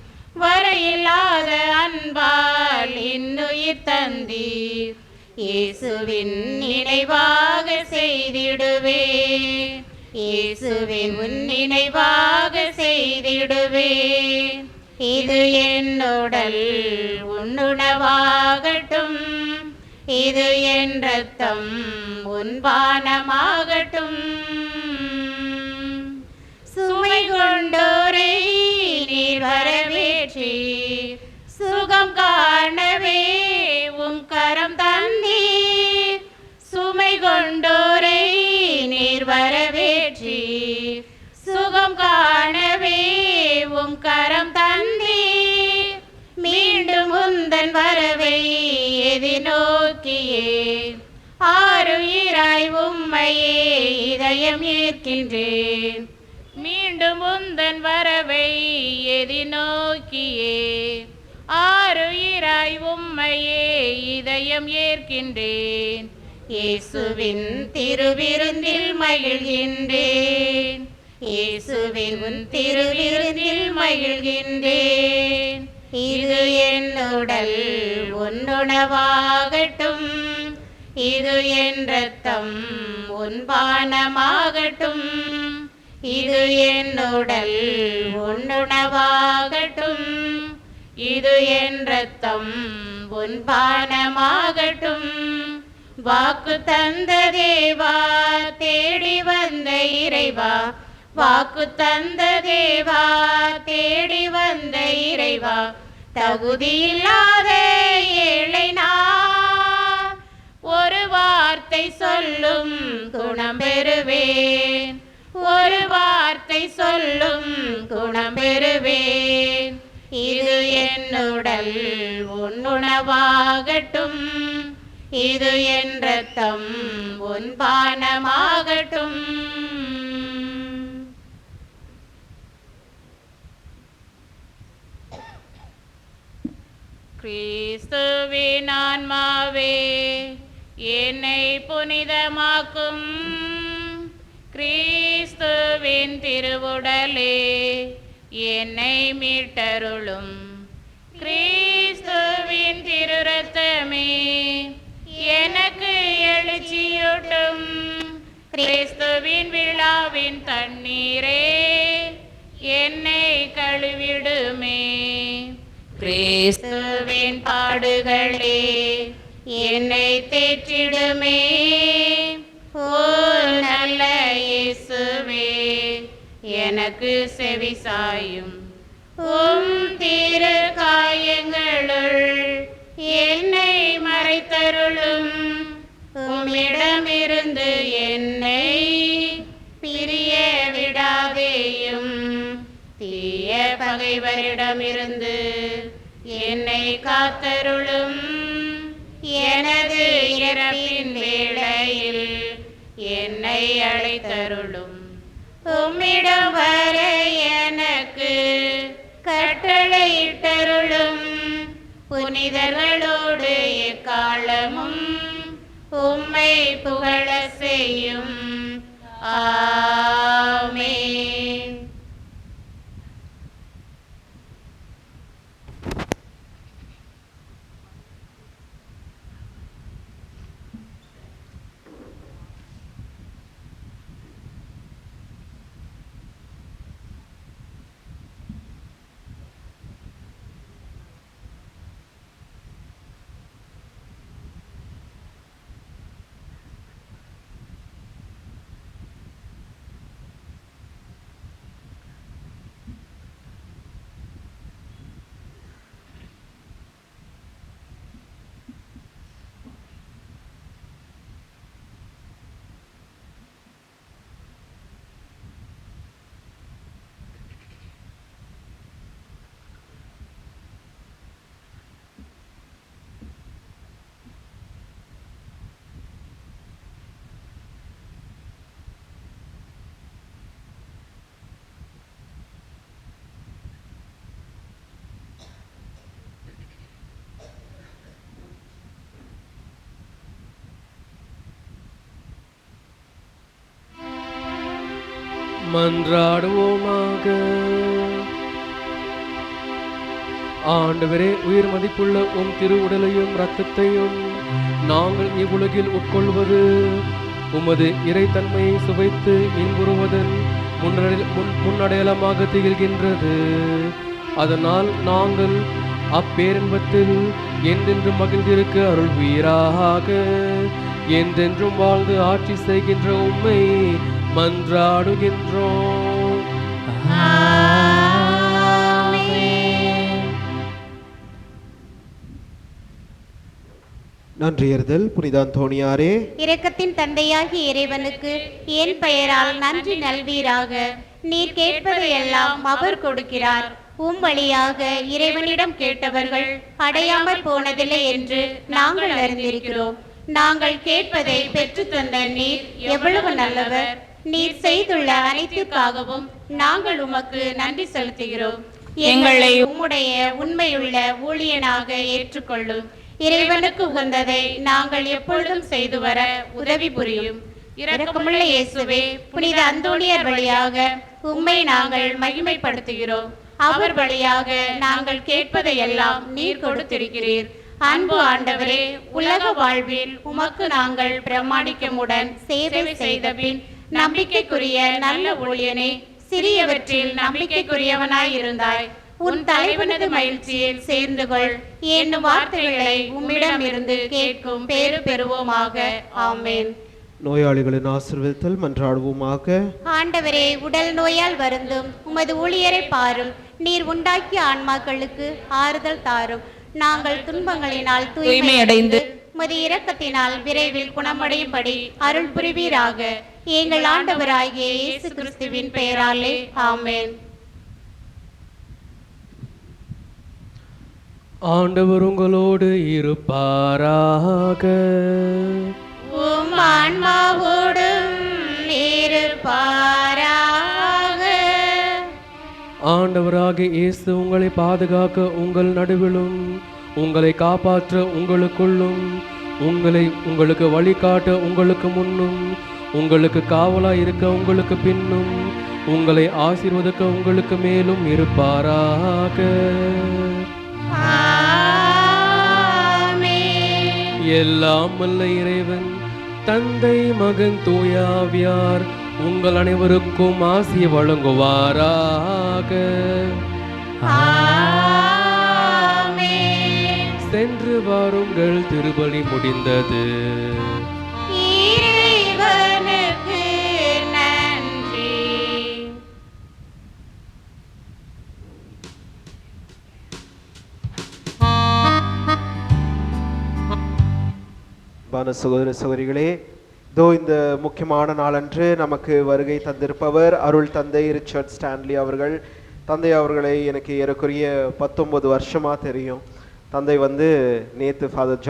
வரையில்லாத அன்பால் இன்னுயிர் தந்தீர். இயேசுவின் நினைவாக செய்திடுவேன். இயேசுவின் நினைவாக செய்திடுவேன். இது என்னுடல் உன்னுணவாகட்டும். இது என் ரத்தம் உன் பானமாகட்டும். சுமை கொண்டோரை நீர் வரவேற்றீர். சுகம் காணவே உம் கரம் தந்தீர். சுமை கொண்டோரை நீர் வரவேற்றீர். சுகம் காணவே உம் கரம் தந்தீர். மீண்டும் உந்தன் வரவை எதிர்நோக்கியே ஆருயிராய் உம்மையே இதயம் ஏற்கின்றேன். மீண்டும் உந்தன் வரவை எதிர்நோக்கியே ஆருயிராய் உம்மையே இதயம் ஏற்கின்றேன். இயேசுவின் திருவிருந்தில் மகிழ்கின்றேன். இயேசுவின் திருவிருந்தில் மகிழ்கின்றேன். இது என்னுடல் உன்னுணவாகட்டும். இது என் ரத்தம் உன் பானமாகட்டும். இது என்னுடல் உன்னுணவாகட்டும். இது என் ரத்தம் உன் பானமாகட்டும். வாக்கு தந்த தேவா தேடி வந்த இறைவா. வாக்கு தந்த தேவா தேடி வந்த இறைவா. தகுதியில்லாத ஏழை நான் ஒரு வார்த்தை சொல்லும் குணம் பெறுவேன். ஒரு வார்த்தை சொல்லும் குணம் பெறுவேன். இது என்னுடல் உன்னுணவாகட்டும். இது என் ரத்தம் உன் பானமாகட்டும். கிறிஸ்துவின் ஆன்மாவே என்னை புனிதமாக்கும். கிறிஸ்துவின் திருவுடலே என்னை மீட்டருளும். கிறிஸ்துவின் திருரத்தமே எனக்கு எழுச்சியூட்டும். கிறிஸ்துவின் விழாவின் தண்ணீரே என்னை கழுவிடுமே. கிறிஸ்துவின் பாடுகளே என்னை தேற்றிடுமே. ஓ நல்ல இயேசுவே எனக்கு செவிசாயும். உம் திரு காயங்களுள் என்னை மறைத்தருளும். உம்மிடமிருந்து என்னை பிரிய விடாதேயும். தீய பகைவரிடமிருந்து என்னை காத்தருளும். எனது இறப்பின் வேளையில் என்னை அழைத்தருளும். உம்மிடம் வர எனக்கு கட்டளையிட்டருளும். புனிதர்களோடு எக்காலமும் உம்மை புகழ செய்யும். ஆமென். மன்றாடுவோமாக. ஆண்டவரே, உயிர் மதிப்புள்ள உம் திருவுடலையும் இரத்தத்தையும் நாங்கள் இவ்வுலகில் உட்கொள்வது உமது இறைத்தன்மையை சுவைத்து இன்புறுவதன் முன்னடையாளமாக திகழ்கின்றது. அதனால் நாங்கள் அப்பேரின்பத்தில் என்றென்றும் மகிழ்ந்திருக்க அருள்வீராக. என்றென்றும் வாழ்ந்து ஆட்சி செய்கின்ற உம்மை மன்றாடுகின்றோம். நன்றியறிதல். புனித அந்தோணியாரே, இரக்கத்தின் தந்தையாகிய இறைவனுக்கு என் பெயரால் நன்றி நல்வீராக. நீர் கேட்பதையெல்லாம் அவர் கொடுக்கிறார். உம் வழியாக இறைவனிடம் கேட்டவர்கள் அடையாமற் போனதில்லை என்று நாங்கள் அறிந்திருக்கிறோம். நாங்கள் கேட்பதை பெற்று தந்த நீர் எவ்வளவு நல்லவர். நீர் செய்துள்ள அனைத்திற்காகவும் நாங்கள் உமக்கு நன்றி செலுத்துகிறோம். எங்களை உம்முடைய உண்மையுள்ள ஊழியனாக ஏற்றுக்கொள்ளும். இறைவனுக்கு உகந்ததை நாங்கள் எப்பொழுதும் செய்து வர உதவி புரியும். இரக்கமுள்ள இயேசுவே, புனித அந்தோணியார் வழியாக உம்மை நாங்கள் மகிமைப்படுத்துகிறோம். அவர் வழியாக நாங்கள் கேட்பதையெல்லாம் நீர் கொடுத்திருக்கிறீர். அன்பு ஆண்டவரே, உலக வாழ்வில் உமக்கு நாங்கள் பிரமாணிக்கமுடன் சேவை செய்த பின் நம்பிக்கைக்குரிய நல்ல ஊழியனே, சிறியவற்றில் நம்பிக்கைக்குரியவனாயிருந்தாய். உன் தலைவனது மகிழ்ச்சியில் சேர்ந்து கொள் என்னும் வார்த்தைகளை உம்மிடம் இருந்து கேட்கும் பேறு பெறுவோமாக. ஆமேன். நோயாளிகளின் ஆசீர்வாதத்தில் மன்றாடுவோமாக. ஆண்டவரே, உடல் நோயால் வருந்தும் உமது ஊழியரை பாரும். நீர் உண்டாக்கிய ஆன்மாக்களுக்கு ஆறுதல் தாரும். நாங்கள் துன்பங்களினால் தூய்மையடைந்து உமது இரக்கத்தினால் விரைவில் குணமடையும்படி அருள் புரிவீராக. எங்கள் ஆண்டவராகிய இயேசு கிறிஸ்துவின் பெயராலே ஆமேன். ஆண்டவர் உங்களோடு இருப்பாராக. உம் ஆன்மாவோடும் இருப்பாராக. ஆண்டவராகிய இயேசு உங்களை பாதுகாக்க உங்கள் நடுவிலும் உங்களை காப்பாற்ற உங்களுக்குள்ளும் உங்களுக்கு வழிகாட்ட உங்களுக்கு முன்னும் உங்களுக்கு காவலாய் இருக்க உங்களுக்கு பின்னும் உங்களை ஆசீர்வதிக்க உங்களுக்கு மேலும் இருப்பாராக. எல்லாம் வல்ல இறைவன் தந்தை மகன் தூயாவியார் உங்கள் அனைவருக்கும் ஆசி வழங்குவாராக. சென்று வாருங்கள், திருபலி முடிந்தது. இறைவனுக்கு நன்றி. சகோதர சகோதரிகளே, இதோ இந்த முக்கியமான நாளன்று நமக்கு வருகை தந்திருப்பவர் அருள் தந்தை ரிச்சர்ட் ஸ்டான்லி அவர்கள். தந்தை அவர்களை எனக்கு ஏறக்குறைய 19 வருஷமாக தெரியும். தந்தை நேற்று ஃபாதர்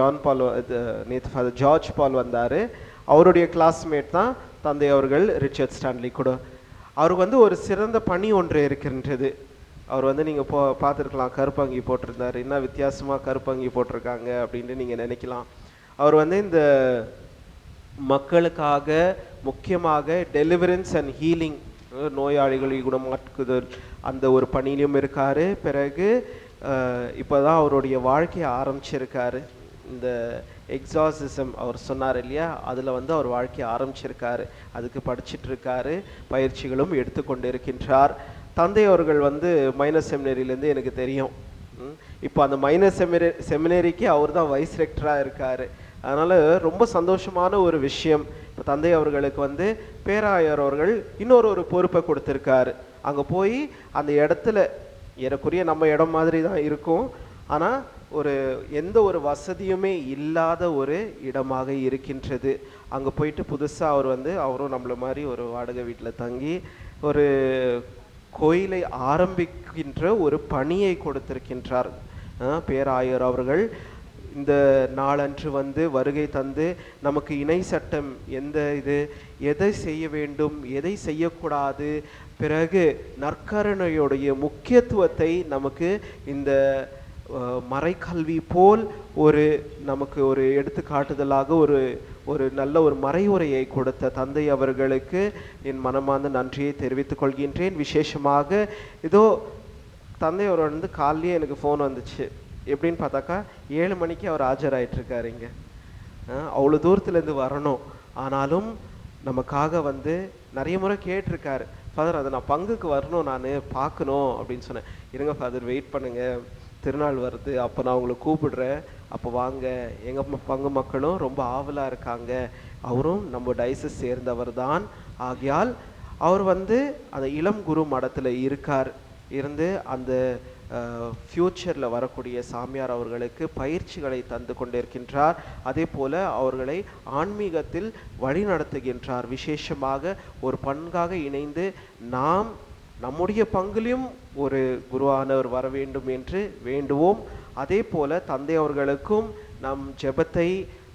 ஜார்ஜ் பால் வந்தார். அவருடைய கிளாஸ்மேட் தான் தந்தை அவர்கள் ரிச்சர்ட் ஸ்டான்லி கூட. அவருக்கு ஒரு சிறந்த பணி ஒன்று இருக்கின்றது. அவர் நீங்கள் பார்த்துருக்கலாம், கருப்பங்கி போட்டிருந்தார். என்ன வித்தியாசமாக கருப்பங்கி போட்டிருக்காங்க அப்படின்ட்டு நீங்கள் நினைக்கலாம். அவர் இந்த மக்களுக்காக முக்கியமாக டெலிவரன்ஸ் அண்ட் ஹீலிங், நோயாளிகளை குணமாக்குதல், அந்த ஒரு பணியிலும் இருக்கார். பிறகு இப்போ தான் அவருடைய வாழ்க்கையை ஆரம்பிச்சிருக்காரு. இந்த எக்ஸாசிசம் அவர் சொன்னார் இல்லையா, அதில் அவர் வாழ்க்கையை ஆரம்பிச்சிருக்காரு. அதுக்கு படிச்சிட்ருக்காரு, பயிற்சிகளும் எடுத்துக்கொண்டு இருக்கின்றார். தந்தை அவர்கள் மைனர் செமினரியிலேருந்து எனக்கு தெரியும். இப்போ அந்த மைனர் செமினரிக்கு அவர் தான் வைஸ் ரெக்டராக இருக்கார். அதனால் ரொம்ப சந்தோஷமான ஒரு விஷயம். இப்போ தந்தை அவர்களுக்கு பேராயர் அவர்கள் இன்னொரு பொறுப்பை கொடுத்துருக்காரு. அங்கே போய் அந்த இடத்துல ஏறக்குறைய நம்ம இடம் மாதிரி தான் இருக்கும், ஆனால் எந்த ஒரு வசதியுமே இல்லாத ஒரு இடமாக இருக்கின்றது. அங்கே போயிட்டு புதுசாக அவர் அவரும் நம்மள மாதிரி ஒரு வாடகை வீட்டில் தங்கி ஒரு கோயிலை ஆரம்பிக்கின்ற ஒரு பணியை கொடுத்திருக்கின்றார் பேராயர் அவர்கள். இந்த நாளன்று வருகை தந்து நமக்கு இணை சட்டம் எதை செய்ய வேண்டும், எதை செய்யக்கூடாது, பிறகு நற்கருணையுடைய முக்கியத்துவத்தை நமக்கு இந்த மறைக்கல்வி போல் நமக்கு ஒரு எடுத்துக்காட்டுதலாக ஒரு நல்ல ஒரு மறைவுரையை கொடுத்த தந்தை அவர்களுக்கு என் மனமார்ந்த நன்றியை தெரிவித்துக் கொள்கின்றேன். விசேஷமாக இதோ தந்தை அவர் வந்து காலையே எனக்கு ஃபோன் வந்துச்சு. எப்படின்னு பார்த்தாக்கா 7 மணிக்கு அவர் ஆஜராயிட்டிருக்காரு. இங்கே அவ்வளோ தூரத்துலேருந்து வரணும், ஆனாலும் நமக்காக வந்து நிறைய முறை கேட்டிருக்காரு, ஃபாதர் அதை நான் பங்குக்கு வரணும், நான் பார்க்கணும் அப்படின்னு சொன்னேன். இருங்க ஃபாதர், வெயிட் பண்ணுங்கள், திருநாள் வருது, அப்போ நான் உங்களை கூப்பிடுறேன், அப்போ வாங்க. எங்கள் பங்கு மக்களும் ரொம்ப ஆவலாக இருக்காங்க. அவரும் நம்ம டைசஸ் சேர்ந்தவர் தான். ஆகையால் அவர் வந்து அந்த இளம் குரு மடத்தில் இருந்து அந்த ஃப்யூச்சரில் வரக்கூடிய சாமியார் அவர்களுக்கு பயிற்சிகளை தந்து கொண்டிருக்கின்றார். அதே போல் அவர்களை ஆன்மீகத்தில் வழி நடத்துகின்றார். விசேஷமாக ஒரு பங்காக இணைந்து நாம் நம்முடைய பங்கிலும் ஒரு குருவானவர் வர வேண்டும் என்று வேண்டுவோம். அதே போல் தந்தை அவர்களுக்கும் நம் ஜெபத்தை,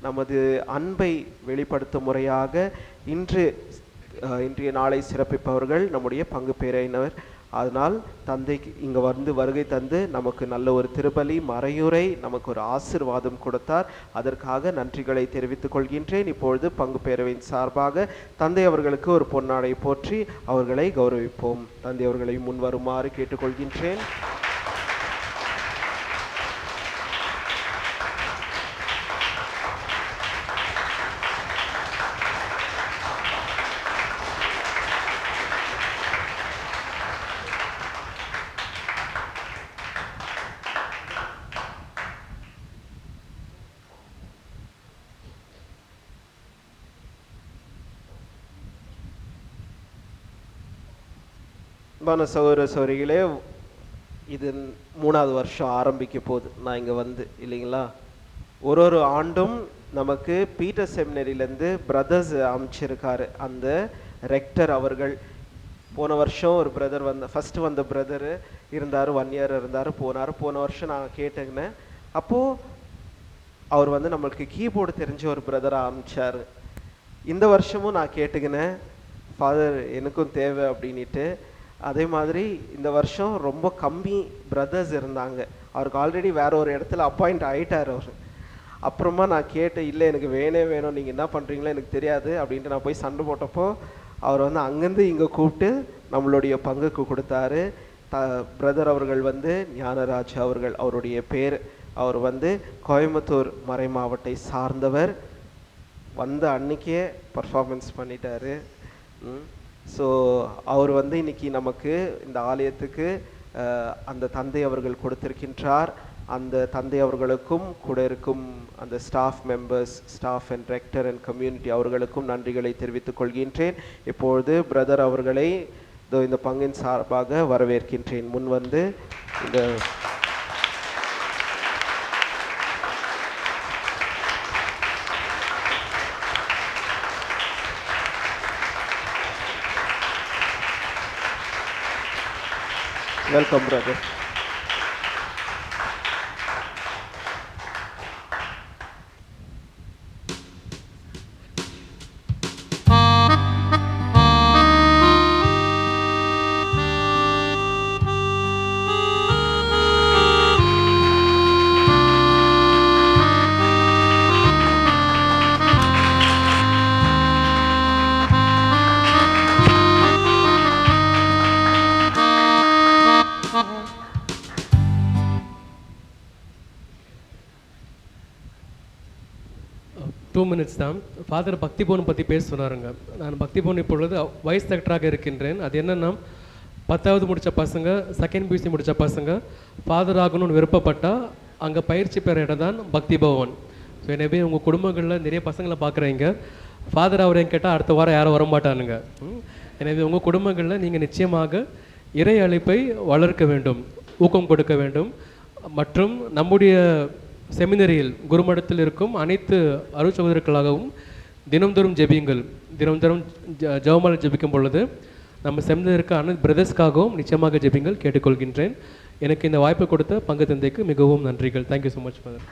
நமது அன்பை வெளிப்படுத்தும் முறையாக இன்றைய நாளை சிறப்பிப்பவர்கள் நம்முடைய பங்கு பேரையினர். அதனால் தந்தைக்கு இங்கே வந்து வருகை தந்து நமக்கு நல்ல ஒரு திருப்பலி மறையுரை, நமக்கு ஒரு ஆசீர்வாதம் கொடுத்தார். அதற்காக நன்றிகளை தெரிவித்துக் கொள்கின்றேன். இப்பொழுது பங்கு பேரவையின் சார்பாக தந்தை அவர்களுக்கு ஒரு பொன்னாடை போற்றி அவர்களை கௌரவிப்போம். தந்தை அவர்களை முன் வருமாறு கேட்டுக்கொள்கின்றேன். சகோதர சகோதரிகளே, இது 3வது வருஷம் ஆரம்பிக்க போகுது நான் இங்கே வந்து, இல்லைங்களா? ஒரு ஆண்டும் நமக்கு பீட்டர் செமினரியிலேருந்து பிரதர்ஸ் அமைச்சிருக்காரு அந்த ரெக்டர் அவர்கள். போன வருஷம் ஒரு பிரதர் ஃபஸ்ட்டு வந்த பிரதர் இருந்தார், 1 இயர் இருந்தார், போன வருஷம் நான் கேட்டேங்கண்ணே. அப்போது அவர் வந்து நம்மளுக்கு கீபோர்டு தெரிஞ்ச ஒரு பிரதராக ஆரம்பித்தார். இந்த வருஷமும் நான் கேட்டுக்கினேன், ஃபாதர் எனக்கும் தேவை அப்படின்ட்டு. அதே மாதிரி இந்த வருஷம் ரொம்ப கம்மி பிரதர்ஸ் இருந்தாங்க. அவருக்கு ஆல்ரெடி வேற ஒரு இடத்துல அப்பாயிண்ட் ஆகிட்டார் அவர். அப்புறமா நான் கேட்டேன், இல்லை எனக்கு வேணும், நீங்கள் என்ன பண்ணுறீங்களோ எனக்கு தெரியாது அப்படின்ட்டு நான் போய் சண்டை போட்டப்போ அவர் வந்து அங்கேருந்து இங்கே கூப்பிட்டு நம்மளுடைய பங்குக்கு கொடுத்தாரு. பிரதர் அவர்கள் வந்து ஞானராஜ் அவர்கள், அவருடைய பேர். அவர் வந்து கோயம்புத்தூர் மறை மாவட்டத்தை சார்ந்தவர். வந்த அன்னைக்கே பர்ஃபார்மன்ஸ் பண்ணிட்டாரு. ஸோ அவர் வந்து இன்னைக்கு நமக்கு இந்த ஆலயத்துக்கு அந்த தந்தை அவர்கள் கொடுத்திருக்கின்றார். அந்த தந்தை அவர்களுக்கும் கூட இருக்கும் அந்த staff members, staff and Richter and community அவர்களுக்கும் நன்றிகளை தெரிவித்துக் கொள்கின்றேன். இப்பொழுது பிரதர் அவர்களை இந்த பங்கின் சார்பாக வரவேற்கின்றேன். முன் வந்து இந்த வெல்கம் பிரதர். டூ மினிட்ஸ் தான். ஃபாதர் பக்தி பவன் பற்றி பேச சொன்னாருங்க. நான் பக்தி பவன் இப்பொழுது வைஸ் செக்டராக இருக்கின்றேன். அது என்னென்னா 10வது முடித்த பசங்க, செகண்ட் பியூசி முடித்த பசங்க ஃபாதர் ஆகணும்னு விருப்பப்பட்டால் அங்கே பயிற்சி பெற இடம் தான் பக்தி பவன். ஸோ எனவே உங்கள் குடும்பங்களில் நிறைய பசங்களை பார்க்குறீங்க, ஃபாதர் அவரையும் கேட்டால் அடுத்த வாரம் யாரும் வரமாட்டானுங்க. எனவே உங்கள் குடும்பங்களில் நீங்கள் நிச்சயமாக இறை அழைப்பை வளர்க்க வேண்டும், ஊக்கம் கொடுக்க வேண்டும். மற்றும் நம்முடைய செமினரியில் குருமடத்தில் இருக்கும் அனைத்து அருட்சகோதரர்களாகவும் தினம்தோறும் ஜெபியுங்கள். தினம்தோறும் ஜெபமாலை ஜெபிக்கும் பொழுது நம்ம செமினரில் இருக்க அனைத்து பிரதர்ஸ்க்காகவும் நிச்சயமாக ஜெபியுங்கள் கேட்டுக்கொள்கின்றேன். எனக்கு இந்த வாய்ப்பு கொடுத்த பங்கு தந்தைக்கு மிகவும் நன்றிகள். Thank you so much father.